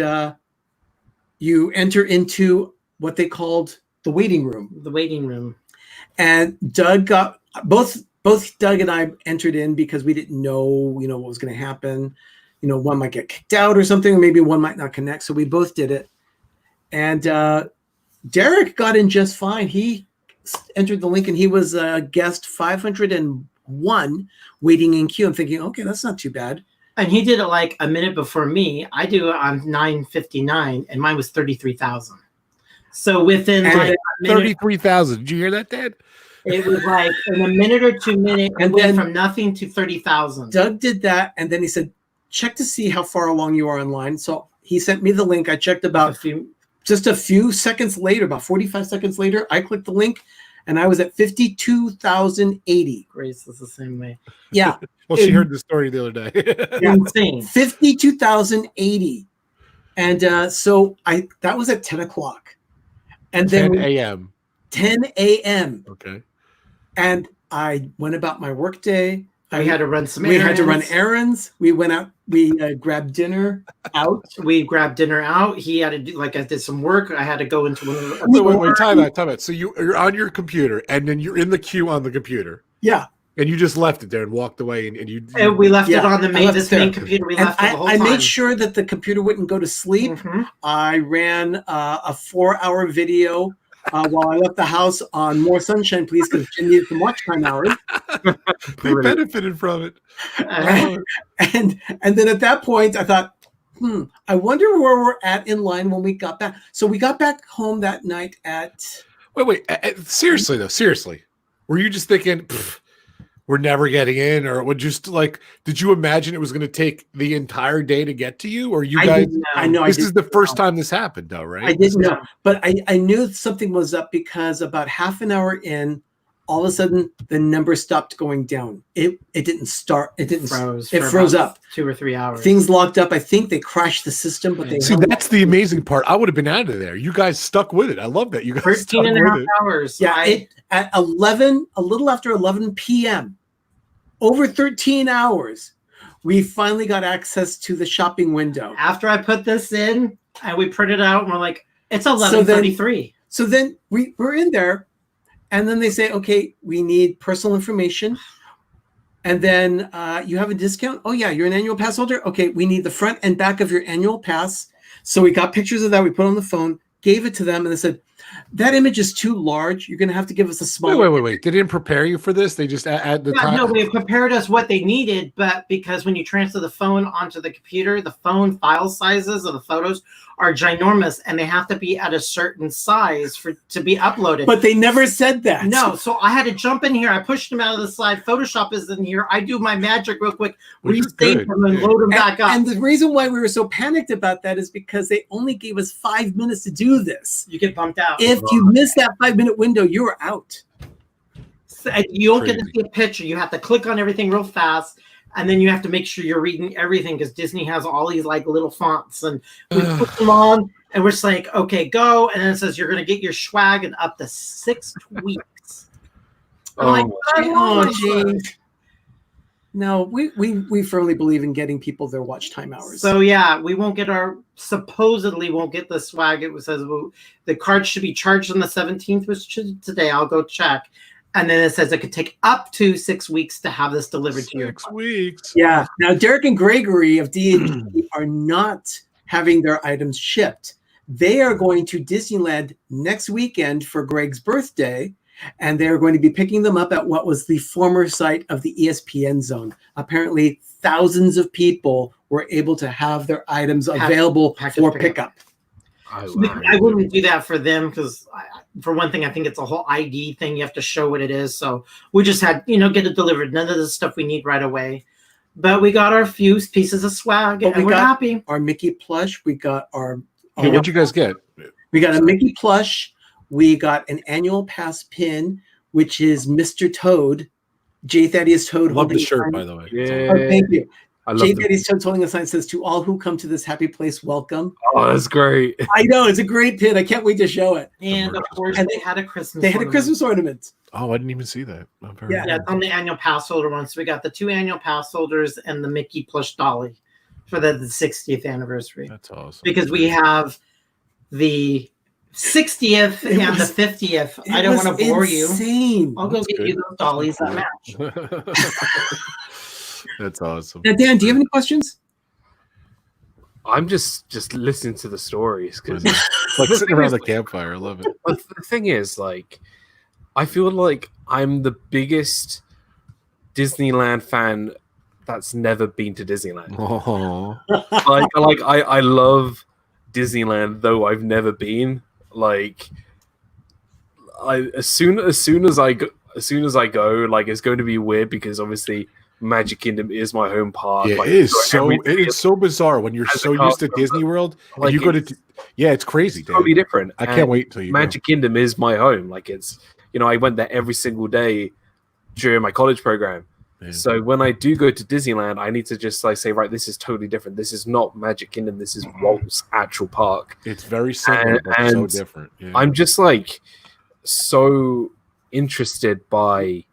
Speaker 4: you enter into what they called the waiting room.
Speaker 2: The waiting room.
Speaker 4: And Doug got both Doug and I entered in because we didn't know, what was going to happen. One might get kicked out or something, or maybe one might not connect. So we both did it. And Derick got in just fine. He entered the link and he was guest 501 waiting in queue. I'm thinking, okay, that's not too bad.
Speaker 2: And he did it like a minute before me. I do it on 9:59, and mine was 33,000. So within like a minute,
Speaker 1: 33,000. Did you hear that, Dad?
Speaker 2: it was like in a minute or 2 minutes,
Speaker 4: And
Speaker 2: and went
Speaker 4: then
Speaker 2: from nothing to 30,000.
Speaker 4: Doug did that, and then he said, check to see how far along you are online. So he sent me the link. I checked just a few seconds later, about 45 seconds later, I clicked the link, and I was at 52,080.
Speaker 2: Grace is the same way.
Speaker 4: Yeah.
Speaker 1: Well, she heard the story the other day.
Speaker 4: Yeah.
Speaker 2: Insane.
Speaker 4: 52,080. And so that was at 10 o'clock. And
Speaker 1: 10
Speaker 4: then
Speaker 1: a.m.
Speaker 4: 10 a.m.
Speaker 1: Okay.
Speaker 4: And I went about my work day.
Speaker 2: We had to run some
Speaker 4: We
Speaker 2: errands.
Speaker 4: had to run errands. We went out. We grabbed dinner out.
Speaker 2: We grabbed dinner out. He had to do, I did some work. I had to go into one of the
Speaker 1: Wait, time out. So you're on your computer, and then you're in the queue on the computer.
Speaker 4: Yeah.
Speaker 1: And you just left it there and walked away, and you.
Speaker 2: And we left it
Speaker 4: Yeah,
Speaker 2: on the
Speaker 4: I
Speaker 2: main
Speaker 4: left it there.
Speaker 2: computer. We
Speaker 4: And
Speaker 2: left it the whole
Speaker 4: I
Speaker 2: time.
Speaker 4: made sure that the computer wouldn't go to sleep.
Speaker 2: Mhm.
Speaker 4: I ran a 4-hour video while I left the house on More Sunshine, Please, because Jen needed some watch time hours.
Speaker 1: They benefited from it.
Speaker 4: And then at that point, I thought, I wonder where we're at in line when we got back. So we got back home that night at.
Speaker 1: Wait. Seriously, though. Seriously. Were you just thinking, we're never getting in? Or would just did you imagine it was going to take the entire day to get to you? Or you guys.
Speaker 4: I know.
Speaker 1: This is the first time this happened, though, right?
Speaker 4: I didn't know. But I knew something was up because about half an hour in, all of a sudden the number stopped going down. It didn't start. It didn't.
Speaker 2: Froze.
Speaker 4: It
Speaker 2: for
Speaker 4: froze
Speaker 2: about
Speaker 4: up.
Speaker 2: 2 or 3 hours.
Speaker 4: Things locked up. I think they crashed the system, but they
Speaker 1: See, that's the amazing part. I would have been out of there. You guys stuck with it. I love that. You guys
Speaker 2: 13
Speaker 1: stuck
Speaker 2: and a half
Speaker 1: with it.
Speaker 2: hours.
Speaker 4: Yeah, at 11, a little after 11 p.m., over 13 hours, we finally got access to the shopping window.
Speaker 2: After I put this in, and we printed it out, and we're like, it's 11:33.
Speaker 4: So then we're in there, And then they say, okay, we need personal information. And then you have a discount. Oh, yeah, you're an annual pass holder. Okay, we need the front and back of your annual pass. So we got pictures of that. We put on the phone, gave it to them, and they said, that image is too large. You're going to have to give us a smaller.
Speaker 1: Wait. They didn't prepare you for this? They just add the time?
Speaker 2: No, they prepared us what they needed, but because when you transfer the phone onto the computer, the phone file sizes of the photos are ginormous, and they have to be at a certain size to be uploaded.
Speaker 4: But they never said that.
Speaker 2: No, so I had to jump in here. I pushed them out of the slide. Photoshop is in here. I do my magic real quick, restate them and load them back up.
Speaker 4: And the reason why we were so panicked about that is because they only gave us 5 minutes to do this.
Speaker 2: You get bumped out.
Speaker 4: If you miss that 5-minute window, you were out.
Speaker 2: So, you don't get to see a picture. You have to click on everything real fast. And then you have to make sure you're reading everything because Disney has all these like little fonts, and we put them on, and we're just like, okay, go. And then it says you're going to get your swag in up to 6 weeks.
Speaker 4: Geez. No, we firmly believe in getting people their watch time hours.
Speaker 2: So yeah, we won't get supposedly won't get the swag. It says the card should be charged on the 17th, which is today. I'll go check. And then it says it could take up to 6 weeks to have this delivered to you.
Speaker 1: 6 weeks.
Speaker 4: Yeah. Now, Derick and Greggory of D&G are not having their items shipped. They are going to Disneyland next weekend for Greg's birthday, and they're going to be picking them up at what was the former site of the ESPN zone. Apparently, thousands of people were able to have their items available for pickup.
Speaker 2: I wouldn't do that for them because, for one thing, I think it's a whole ID thing. You have to show what it is. So we just had, get it delivered. None of the stuff we need right away. But we got our few pieces of swag, and we're happy.
Speaker 4: Our Mickey plush. We got our.
Speaker 1: What'd you guys get?
Speaker 4: We got a Mickey plush. We got an annual pass pin, which is Mr. Toad, J. Thaddeus Toad.
Speaker 1: Love the shirt, by the way.
Speaker 3: Yeah.
Speaker 4: Oh, thank you. J.
Speaker 3: J.
Speaker 4: Thaddeus Toad's holding a sign that says, "To all who come to this happy place, welcome."
Speaker 3: Oh, that's great.
Speaker 4: I know, it's a great pin. I can't wait to show it.
Speaker 2: And of course, they had a Christmas.
Speaker 4: They had a Christmas ornament.
Speaker 1: Oh, I didn't even see that.
Speaker 2: Yeah, it's on the annual pass holder one. So we got the 2 annual pass holders and the Mickey plush dolly for the 60th anniversary.
Speaker 1: That's awesome.
Speaker 2: Because we have the 60th and the 50th. I don't want to bore you. I'll go get you those dollies that match.
Speaker 1: That's awesome.
Speaker 4: Now, Dan, do you have any questions?
Speaker 3: I'm just listening to the stories because
Speaker 1: like sitting around the campfire. I love it.
Speaker 3: But the thing is, like, I feel like I'm the biggest Disneyland fan that's never been to Disneyland.
Speaker 1: Oh.
Speaker 3: I love Disneyland, though I've never been. Like, as soon as I go, like, it's going to be weird because obviously Magic Kingdom is my home park.
Speaker 1: Yeah,
Speaker 3: like,
Speaker 1: it is so bizarre when you're so used to Disney World.
Speaker 3: Like,
Speaker 1: and you go to it's crazy.
Speaker 3: It's totally different.
Speaker 1: I can't wait till you
Speaker 3: Magic Kingdom is my home. Like, it's, I went there every single day during my college program. Yeah. So when I do go to Disneyland, I need to just like say, right, this is totally different. This is not Magic Kingdom. This is Walt's actual park.
Speaker 1: It's very similar, but so different. Yeah.
Speaker 3: I'm just like so interested by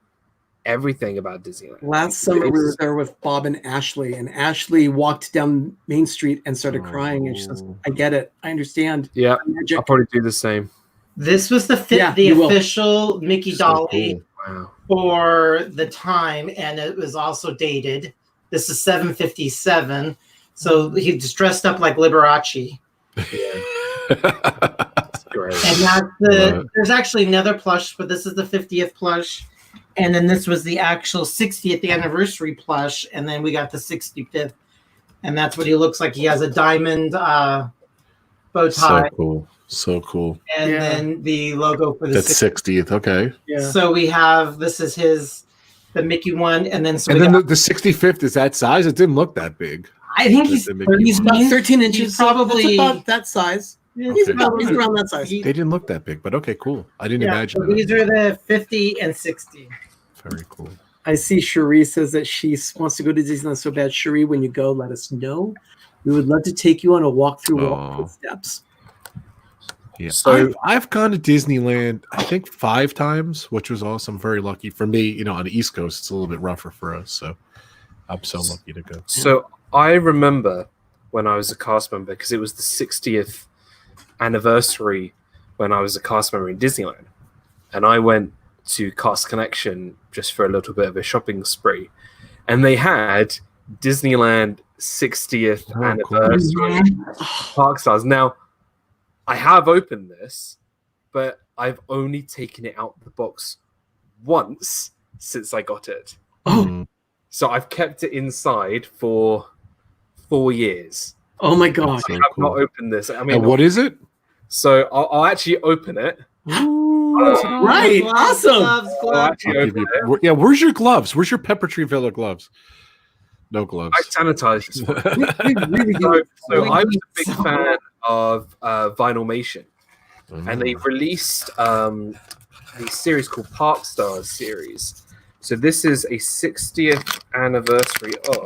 Speaker 3: everything about Disneyland.
Speaker 4: Last summer we were there with Bob and Ashley walked down Main Street and started crying, and she says, "I get it. I understand."
Speaker 3: Yeah, I'll probably do the same.
Speaker 2: This was the official Mickey dolly.
Speaker 3: Cool. Wow.
Speaker 2: For the time, and it was also dated. This is 757, so he just dressed up like Liberace.
Speaker 3: Yeah. That's great.
Speaker 2: And that's there's actually another plush, but this is the 50th plush, and then this was the actual 60th anniversary plush, and then we got the 65th, and that's what he looks like. He has a diamond bow tie.
Speaker 1: So cool.
Speaker 2: And then the logo for the
Speaker 1: 60th. Okay.
Speaker 2: Yeah. So we have, this is the Mickey one. And then,
Speaker 1: the 65th is that size. It didn't look that big.
Speaker 2: I think he's
Speaker 4: about 13 inches.
Speaker 2: He's probably
Speaker 4: that's about that size. Yeah, he's around that size.
Speaker 1: They didn't look that big, but okay, cool. I didn't imagine
Speaker 2: that. These are the 50 and 60.
Speaker 1: Very cool.
Speaker 4: I see Cherie says that she wants to go to Disneyland so bad. Cherie, when you go, let us know. We would love to take you on a walk through Walt steps.
Speaker 1: Yeah, so I've gone to Disneyland, I think 5 times, which was awesome. Very lucky for me. On the East Coast, it's a little bit rougher for us, so I'm so lucky to go.
Speaker 3: So I remember when I was a cast member, because it was the 60th anniversary when I was a cast member in Disneyland, and I went to Cast Connection just for a little bit of a shopping spree, and they had Disneyland 60th anniversary Park Stars. Now, I have opened this, but I've only taken it out of the box once since I got it. So I've kept it inside for 4 years.
Speaker 4: Oh my god!
Speaker 3: I have not opened this. I mean,
Speaker 1: and what is it?
Speaker 3: So I'll actually open it.
Speaker 4: Right, awesome.
Speaker 1: Yeah, where's your gloves? Where's your Pepper Tree Villa gloves? No gloves.
Speaker 3: I sanitize this one. So I was a big fan of Vinylmation, and they released a series called Park Stars series. So this is a 60th anniversary of,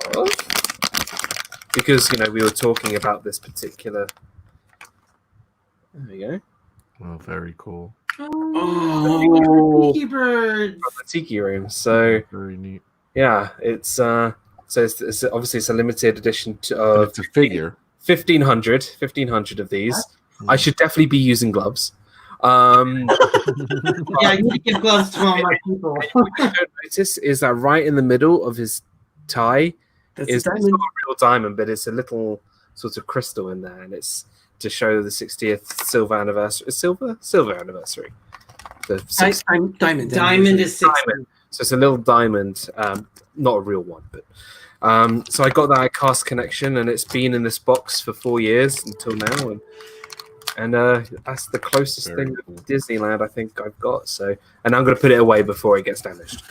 Speaker 3: because we were talking about this particular. There you go.
Speaker 1: Oh, very cool.
Speaker 2: Oh, Tiki Bird.
Speaker 3: The Tiki Room. So
Speaker 1: very neat.
Speaker 3: Yeah, it's it's obviously it's a limited edition of
Speaker 1: it's a figure.
Speaker 3: 1,500 of these. I should definitely be using gloves.
Speaker 2: Yeah, I need to give gloves to all my people.
Speaker 3: What you don't notice is that right in the middle of his tie is not a real diamond, but it's a little sort of crystal in there, and it's to show the 60th silver anniversary. Silver anniversary.
Speaker 4: Diamond.
Speaker 2: Diamond is 60.
Speaker 3: Diamond. So it's a little diamond, not a real one, but so I got that at Cast Connection, and it's been in this box for 4 years until now, and that's the closest thing to Disneyland I think I've got. So, and I'm going to put it away before it gets damaged.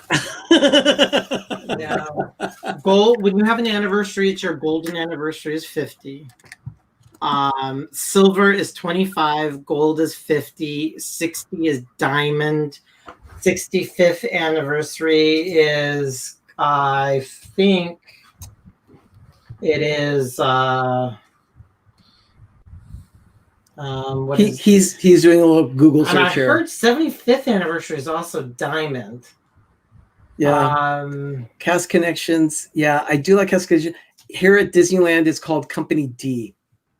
Speaker 2: Yeah. Gold. When you have an anniversary, it's your golden anniversary is 50. Silver is 25. Gold is 50. 60 is diamond. 65th anniversary is, I think, it is.
Speaker 4: He's doing a little Google search
Speaker 2: and I
Speaker 4: here.
Speaker 2: heard 75th anniversary is also diamond.
Speaker 4: Yeah. Cast Connections. Yeah, I do like Cast Connections. Here at Disneyland, it's called Company D.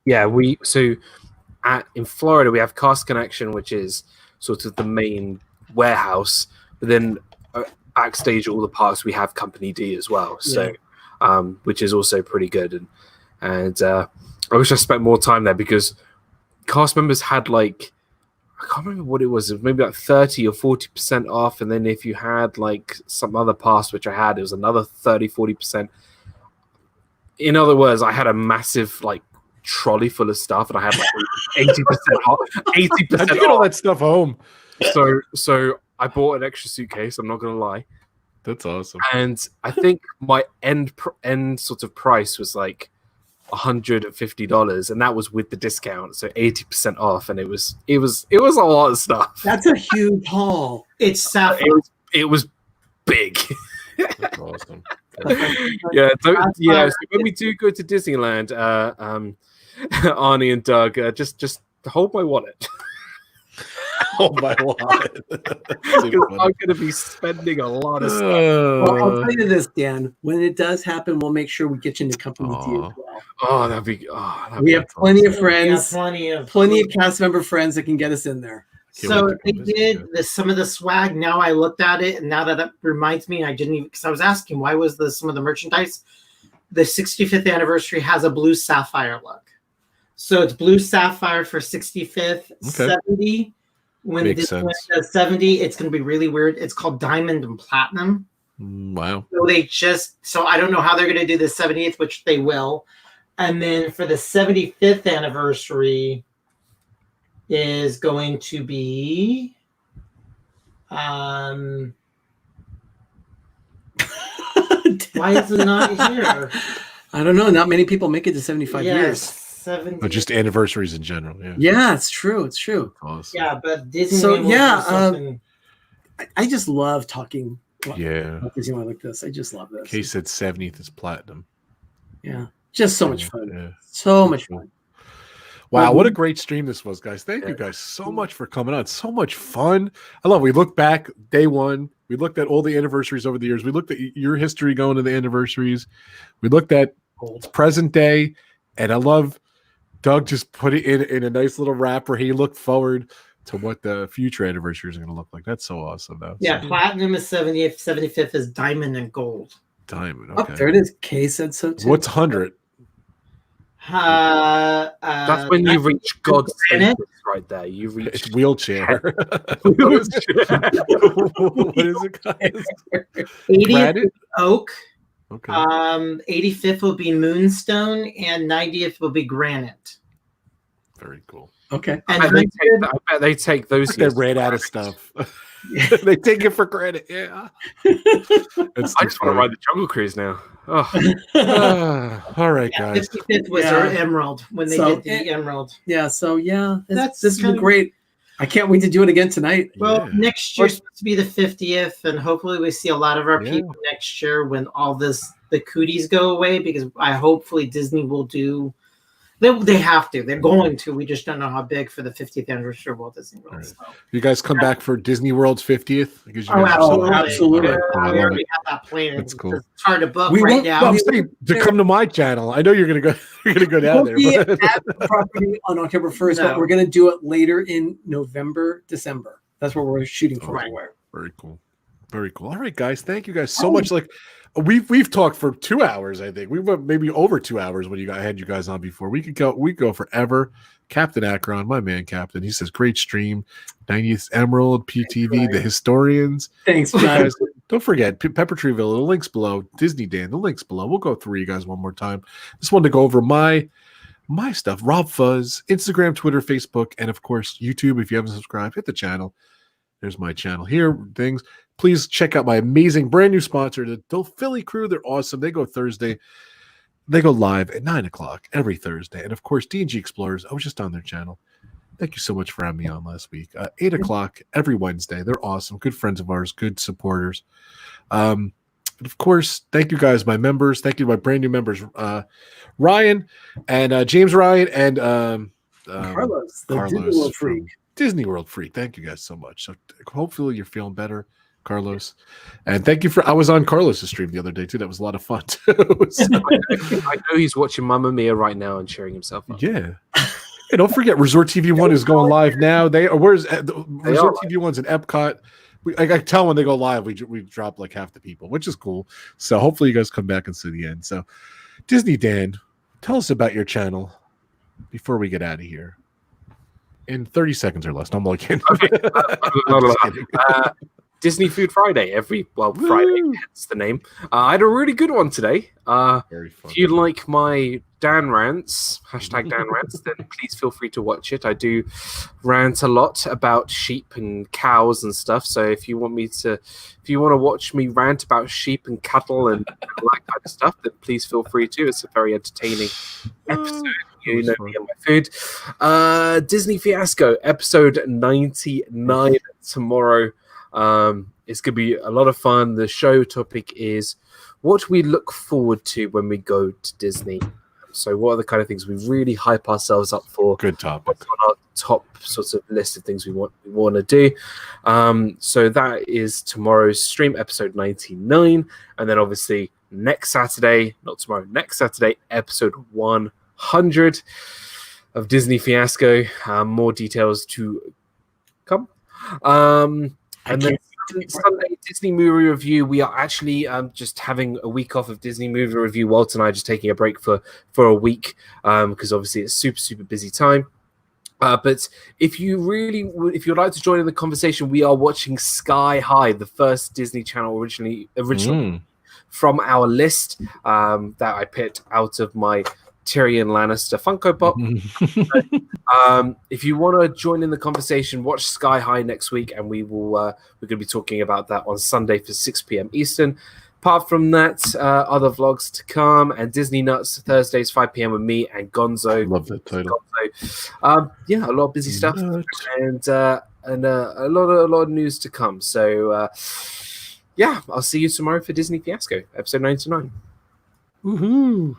Speaker 3: Yeah, in Florida we have Cast Connection, which is sort of the main warehouse, but then backstage at all the parks we have Company D as well. So, which is also pretty good, and I wish I spent more time there because cast members had I can't remember what it was maybe 30 or 40% off, and then if you had some other pass, which I had, it was another 30-40%. In other words, I had a massive trolley full of stuff, and I had 80% off. 80%
Speaker 1: How'd you get all that stuff home?
Speaker 3: So I bought an extra suitcase. I'm not gonna lie.
Speaker 1: That's awesome.
Speaker 3: And I think my end sort of price was $150, and that was with the discount, so 80% off, and it was a lot of stuff.
Speaker 4: That's a huge haul.
Speaker 2: It's sapphire.
Speaker 3: It was big.
Speaker 1: That's awesome.
Speaker 3: So when we do go to Disneyland, Arnie and Doug, just hold my wallet.
Speaker 1: Hold my wallet.
Speaker 3: I'm going to be spending a lot of stuff.
Speaker 4: Well, I'll tell you this, Dan. When it does happen, we'll make sure we get you into Company D as well.
Speaker 3: Oh, that'd be.
Speaker 4: We have plenty of friends,
Speaker 2: plenty of
Speaker 4: cast member friends that can get us in there.
Speaker 2: So they did some of the swag. Now I looked at it, and now that it reminds me, I didn't even, because I was asking why was some of the merchandise. The 65th anniversary has a blue sapphire look, so it's blue sapphire for 65th. 70 when Disneyland does 70, it's going to be really weird. It's called diamond and platinum.
Speaker 1: Wow.
Speaker 2: So I don't know how they're going to do the 70th, which they will, and then for the 75th anniversary is going to be why is it not here?
Speaker 4: I don't know. Not many people make it to 75 years.
Speaker 2: 70.
Speaker 1: But just anniversaries in general.
Speaker 4: Yeah, it's true. It's true.
Speaker 1: Awesome.
Speaker 2: Yeah, but Disney.
Speaker 4: So I just love talking. About Disneyland like this. I just love this.
Speaker 1: Case said 70th is platinum.
Speaker 4: Yeah, just so much fun. Yeah. So much fun.
Speaker 1: Wow, what a great stream this was, guys. Thank you guys so much for coming on. So much fun. I love it. We looked back day one. We looked at all the anniversaries over the years. We looked at your history going to the anniversaries. We looked at present day. And I love Doug just put it in a nice little wrapper. He looked forward to what the future anniversaries are going to look like. That's so awesome, though.
Speaker 2: Yeah,
Speaker 1: So,
Speaker 2: platinum is 70th, 75th is diamond and gold.
Speaker 1: diamond.
Speaker 4: Oh,
Speaker 1: Okay.
Speaker 4: there it is. Kay said so too.
Speaker 1: What's 100?
Speaker 3: That's when you reach God's status right there. You reach
Speaker 1: It's wheelchair. What is it, guys?
Speaker 2: 80th
Speaker 1: Granite?
Speaker 2: is oak.
Speaker 1: Okay.
Speaker 2: 85th will be moonstone, and 90th will be granite.
Speaker 1: Very cool.
Speaker 4: Okay.
Speaker 2: And
Speaker 3: I bet they take those.
Speaker 1: They ran out of stuff. They take it for credit. Yeah.
Speaker 3: I just want to ride the Jungle Cruise now. Oh.
Speaker 1: All right, guys.
Speaker 2: 55th was our emerald when they did the emerald.
Speaker 4: Yeah. So
Speaker 2: That's
Speaker 4: this has been great. I can't wait to do it again tonight.
Speaker 2: Well, next year's supposed to be the 50th, and hopefully we see a lot of our people next year when all the cooties go away, because hopefully Disney will do. They have to. They're going to. We just don't know how big for the 50th anniversary of Walt Disney World.
Speaker 1: Right. So. You guys come back for Disney World's 50th? Because you
Speaker 2: absolutely.
Speaker 4: Yeah,
Speaker 2: we already have that planned.
Speaker 1: That's cool.
Speaker 2: It's hard to book now.
Speaker 1: I'm saying to come to my channel. I know you're gonna go. You're gonna go down there.
Speaker 4: We'll be at the property on October 1st, but we're gonna do it later in November, December. That's what we're shooting for.
Speaker 1: Very cool. Very cool. All right, guys. Thank you guys so much. Like we've talked for 2 hours. I think we went maybe over 2 hours when I had you guys on before. We could go forever. Captain Akron, my man, Captain. He says great stream. 90th Emerald, PTV, the historians.
Speaker 4: Thanks, guys.
Speaker 1: Don't forget Pepper Tree Villa. The links below. Disney Dan. The links below. We'll go through you guys one more time. Just wanted to go over my stuff. Rob Fuzz, Instagram, Twitter, Facebook, and of course YouTube. If you haven't subscribed, hit the channel. There's my channel here. Things. Please check out my amazing brand new sponsor, the Philly Crew. They're awesome. They go Thursday. They go live at 9 o'clock every Thursday. And of course, D&G Explorers. I was just on their channel. Thank you so much for having me on last week. 8 o'clock every Wednesday. They're awesome. Good friends of ours. Good supporters. And of course, thank you guys, my members. Thank you to my brand new members, Ryan and James Ryan and
Speaker 4: Carlos, the
Speaker 1: Carlos
Speaker 4: Disney World Freak.
Speaker 1: Disney World Freak. Thank you guys so much. So hopefully you're feeling better, Carlos. And thank you I was on Carlos's stream the other day too. That was a lot of fun too.
Speaker 3: I know he's watching Mamma Mia right now and cheering himself up.
Speaker 1: Yeah. Hey, don't forget Resort TV 1 is going live now. Resort TV 1's in Epcot. I tell when they go live, we drop like half the people, which is cool. So hopefully you guys come back and see the end. So Disney Dan, tell us about your channel before we get out of here. In 30 seconds or less. No, I'm only kidding.
Speaker 3: Disney Food Friday. Friday, hence the name. I had a really good one today.
Speaker 1: Very fun.
Speaker 3: If you like my Dan rants, hashtag Dan rants, then please feel free to watch it. I do rant a lot about sheep and cows and stuff. So if you want to watch me rant about sheep and cattle and that kind of stuff, then please feel free to. It's a very entertaining episode. You know me and my food. Disney Fiasco, episode 99 tomorrow. It's going to be a lot of fun. The show topic is what we look forward to when we go to Disney. So what are the kind of things we really hype ourselves up for?
Speaker 1: Good topic.
Speaker 3: What's on our top sort of list of things we want to do. So that is tomorrow's stream, episode 99. And then obviously next Saturday, episode 100 of Disney Fiasco. More details to come. And then Sunday Disney movie review. We are actually just having a week off of Disney movie review. Walt and I are just taking a break for a week because obviously it's super busy time. But if you'd like to join in the conversation, we are watching Sky High, the first Disney Channel originally from our list that I picked out of my Tyrion Lannister Funko Pop. If you want to join in the conversation, watch Sky High next week, and we're going to be talking about that on Sunday for 6 p.m. Eastern. Apart from that, other vlogs to come, and Disney Nuts Thursdays 5 p.m. with me and Gonzo.
Speaker 1: Love that title.
Speaker 3: A lot of busy stuff and a lot of news to come. So I'll see you tomorrow for Disney Fiasco, episode 99.
Speaker 1: Woohoo!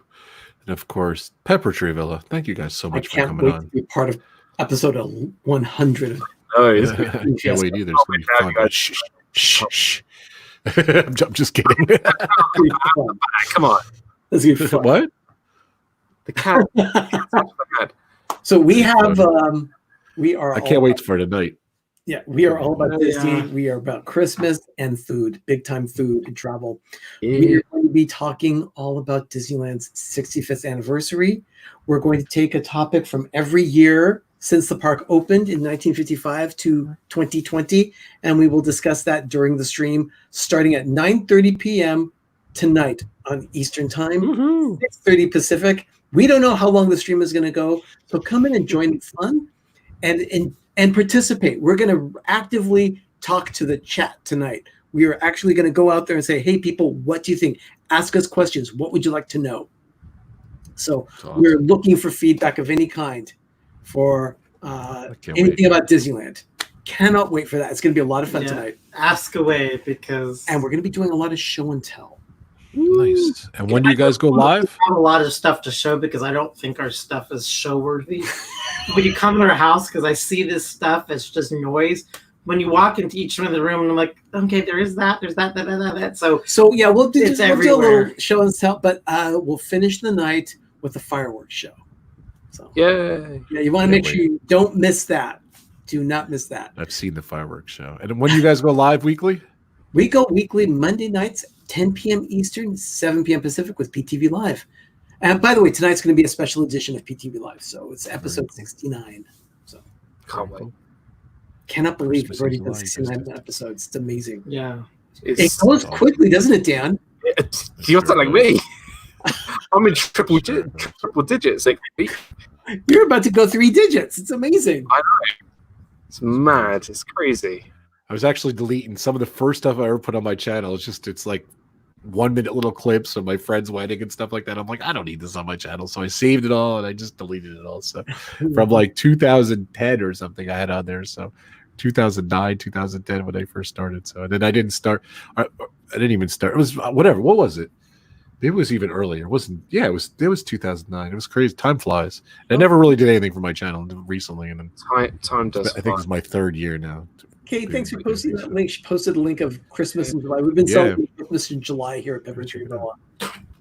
Speaker 1: And of course, Pepper Tree Villa. Thank you guys so much for coming on.
Speaker 4: To be part of episode 100.
Speaker 1: Oh, I can't wait either. It's going to be fun. Shh. I'm just kidding.
Speaker 3: Come on.
Speaker 4: That's good fun.
Speaker 1: What?
Speaker 3: The cat.
Speaker 4: So we have
Speaker 1: I can't wait for tonight.
Speaker 4: Yeah, we are all about Disney. We are about Christmas and food, big time food and travel. We are going to be talking all about Disneyland's 65th anniversary. We're going to take a topic from every year since the park opened in 1955 to 2020, and we will discuss that during the stream starting at 9:30 p.m. tonight on Eastern Time, 6:30 Pacific. We don't know how long the stream is going to go, so come in and join the fun and participate. We're going to actively talk to the chat tonight. We are actually going to go out there and say, hey, people, what do you think? Ask us questions. What would you like to know? So we're looking for feedback of any kind for anything about Disneyland. Cannot wait for that. It's going to be a lot of fun tonight.
Speaker 2: Ask away and
Speaker 4: we're going to be doing a lot of show and tell.
Speaker 1: Nice. And when do you guys go live?
Speaker 2: I have a lot of stuff to show because I don't think our stuff is show worthy. When you come to our house, because I see this stuff, it's just noise. When you walk into each one of the room, and I'm like, okay, there is that, there's that. So
Speaker 4: yeah, we'll do a little show and tell, but we'll finish the night with a fireworks show. So yeah, you want to make sure you don't miss that. Do not miss that.
Speaker 1: I've seen the fireworks show. And when do you guys go live weekly?
Speaker 4: We go weekly Monday nights, 10 p.m. Eastern, 7 p.m. Pacific with PTV Live. And by the way, tonight's going to be a special edition of PTV Live. So it's episode 69. So
Speaker 3: can't wait.
Speaker 4: Cannot believe we've already done 69 episodes. It's amazing.
Speaker 2: Yeah.
Speaker 4: It goes quickly, doesn't it, Dan?
Speaker 3: You're not like me. I'm in triple digits. Like,
Speaker 4: you're about to go 3 digits. It's amazing.
Speaker 3: I know. It's mad. It's crazy.
Speaker 1: I was actually deleting some of the first stuff I ever put on my channel. It's like 1 minute little clips of my friend's wedding and stuff like that. I'm like, I don't need this on my channel. So I saved it all and I just deleted it all. So from like 2010 or something I had on there. So 2009, 2010 when I first started. So and then I didn't start. I didn't even start. It was whatever. What was it? It was even earlier. It wasn't. Yeah, it was 2009. It was crazy. Time flies. I never really did anything for my channel recently. And then
Speaker 3: time does.
Speaker 1: I think it's my 3rd year now.
Speaker 4: Okay, thanks for posting that link. She posted a link of Christmas in July. We've been celebrating Christmas in July here at Pepper Tree Villa.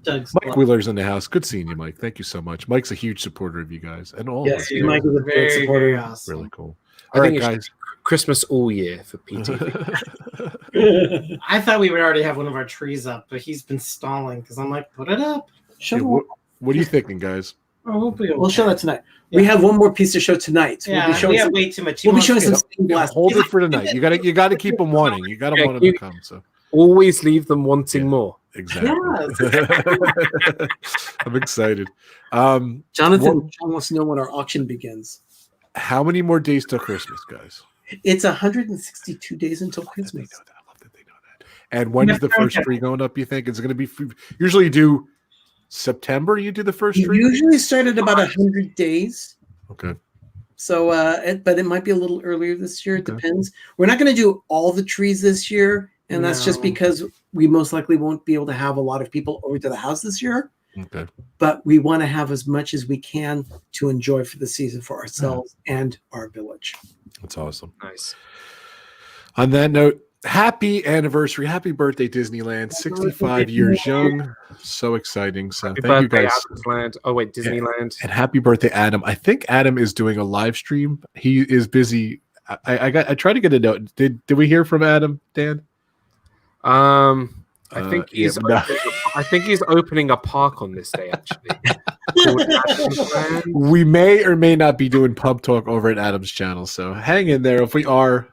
Speaker 1: Mike Wheeler's in the house. Good seeing you, Mike. Thank you so much. Mike's a huge supporter of you guys. And all
Speaker 4: yes, Mike is a big supporter.
Speaker 2: Awesome.
Speaker 1: Really cool. All right, guys.
Speaker 3: Christmas all year for PTV.
Speaker 2: I thought we would already have one of our trees up, but he's been stalling because I'm like, put it up.
Speaker 1: What are you thinking, guys?
Speaker 2: Oh,
Speaker 4: we'll show that tonight. Yeah. We have one more piece to show tonight.
Speaker 2: Yeah, we have way too much.
Speaker 4: We'll be showing some stained glass.
Speaker 1: Hold it for tonight. You got to keep them wanting. You got to want them to come. So
Speaker 3: always leave them wanting more.
Speaker 1: Exactly.
Speaker 2: Yes.
Speaker 1: I'm excited.
Speaker 4: Jonathan wants to know when our auction begins.
Speaker 1: How many more days till Christmas, guys?
Speaker 4: It's 162 days until Christmas.
Speaker 1: I love that they know that. And when is the first tree going up? You think it's going to be? Usually, do September? You do the first tree.
Speaker 4: Usually start at about 100 days.
Speaker 1: Okay.
Speaker 4: So, but it might be a little earlier this year. It depends. We're not going to do all the trees this year, and that's just because we most likely won't be able to have a lot of people over to the house this year.
Speaker 1: Okay.
Speaker 4: But we want to have as much as we can to enjoy for the season for ourselves and our village.
Speaker 1: That's awesome.
Speaker 3: Nice.
Speaker 1: On that note, happy anniversary. Happy birthday, Disneyland. 65 years young. So exciting. So
Speaker 3: happy
Speaker 1: thank you guys.
Speaker 3: Adamsland. Oh, wait, Disneyland.
Speaker 1: And happy birthday, Adam. I think Adam is doing a live stream. He is busy. I tried to get a note. Did we hear from Adam, Dan?
Speaker 3: I think he's opening a park on this day, actually.
Speaker 1: We may or may not be doing pub talk over at Adam's channel, so hang in there. If we are,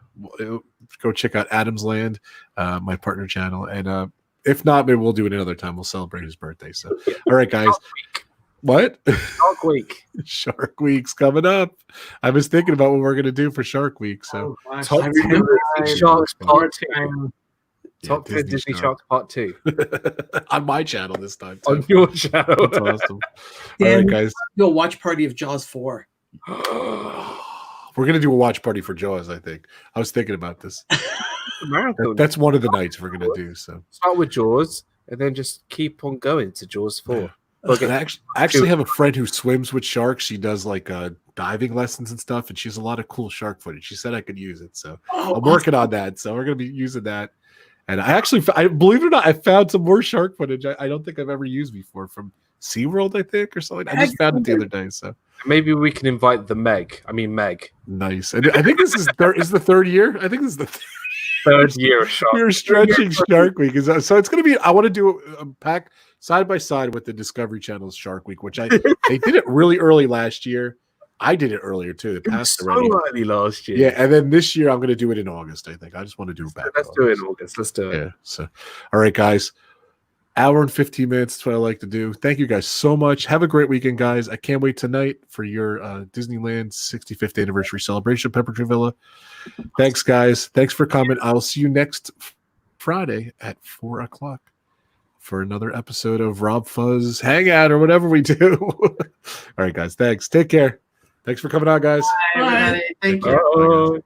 Speaker 1: go check out Adam's Land, my partner channel, and if not, maybe we'll do it another time. We'll celebrate his birthday. So, all right, guys. What?
Speaker 3: Shark Week.
Speaker 1: Shark Week's coming up. I was thinking about what we're gonna do for Shark Week. So,
Speaker 3: I remember Sharks Part 2. Top 10 Disney Sharks Part 2
Speaker 1: on my channel this time. Too.
Speaker 3: On your channel,
Speaker 1: that's awesome. All right, guys,
Speaker 4: do a watch party of Jaws 4.
Speaker 1: We're gonna do a watch party for Jaws. I think I was thinking about this. That's one of the nights we're gonna do. So
Speaker 3: start with Jaws and then just keep on going to Jaws 4.
Speaker 1: Yeah. Okay. I actually have a friend who swims with sharks. She does like diving lessons and stuff, and she has a lot of cool shark footage. She said I could use it, so I'm working on that. So we're gonna be using that. And I believe it or not, I found some more shark footage I don't think I've ever used before from SeaWorld, I think, or something. I just found it the other day. So
Speaker 3: Maybe we can invite the Meg.
Speaker 1: Nice. And I think this is the third year. I think this is the
Speaker 3: third year of Shark.
Speaker 1: We're stretching Shark Week. So it's going to be. I want to do a pack side by side with the Discovery Channel's Shark Week, which they did it really early last year. I did it earlier too. It passed already.
Speaker 3: So early last year.
Speaker 1: Yeah, and then this year I'm going to do it in August. I think I just want to do it back.
Speaker 3: Let's do it in August. Let's do it.
Speaker 1: Yeah. So, all right, guys. Hour and 15 minutes. That's what I like to do. Thank you guys so much. Have a great weekend, guys. I can't wait tonight for your Disneyland 65th anniversary celebration, Pepper Tree Villa. Thanks, guys. Thanks for coming. I will see you next Friday at 4:00 for another episode of Rob Fuzz Hangout or whatever we do. All right, guys. Thanks. Take care. Thanks for coming on, guys.
Speaker 2: Bye, everybody. Thank you.